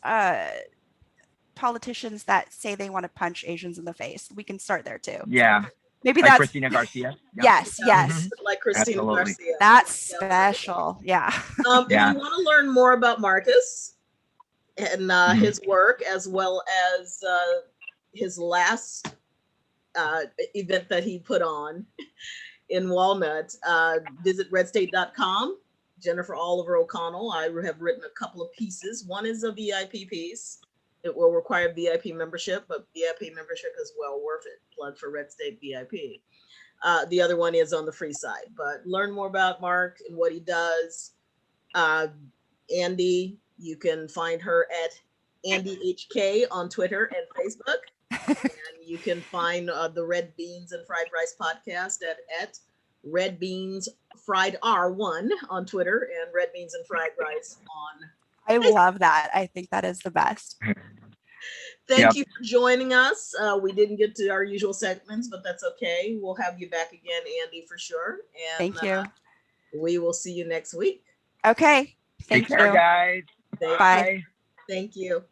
politicians that say they want to punch Asians in the face. We can start there too. Yeah. Maybe like that's Christina Garcia. Yes. Like Christina Garcia. That's special. Yeah. If you want to learn more about Marcus and his work, as well as his last event that he put on in Walnut, visit redstate.com. Jennifer Oliver O'Connell. I have written a couple of pieces. One is a VIP piece. It will require VIP membership, but VIP membership is well worth it. Plug for Red State VIP. The other one is on the free side, but learn more about Marc and what he does. Andi, you can find her at Andi HK on Twitter and Facebook. And you can find the Red Beans and Fried Rice podcast at Red Beans Fried R1 on Twitter and Red Beans and Fried Rice on I love that. I think that is the best. Thank you for joining us. We didn't get to our usual segments, but that's okay. We'll have you back again, Andi, for sure. And thank you. We will see you next week. Okay. Thank you. Take care, guys. Bye. Thank you.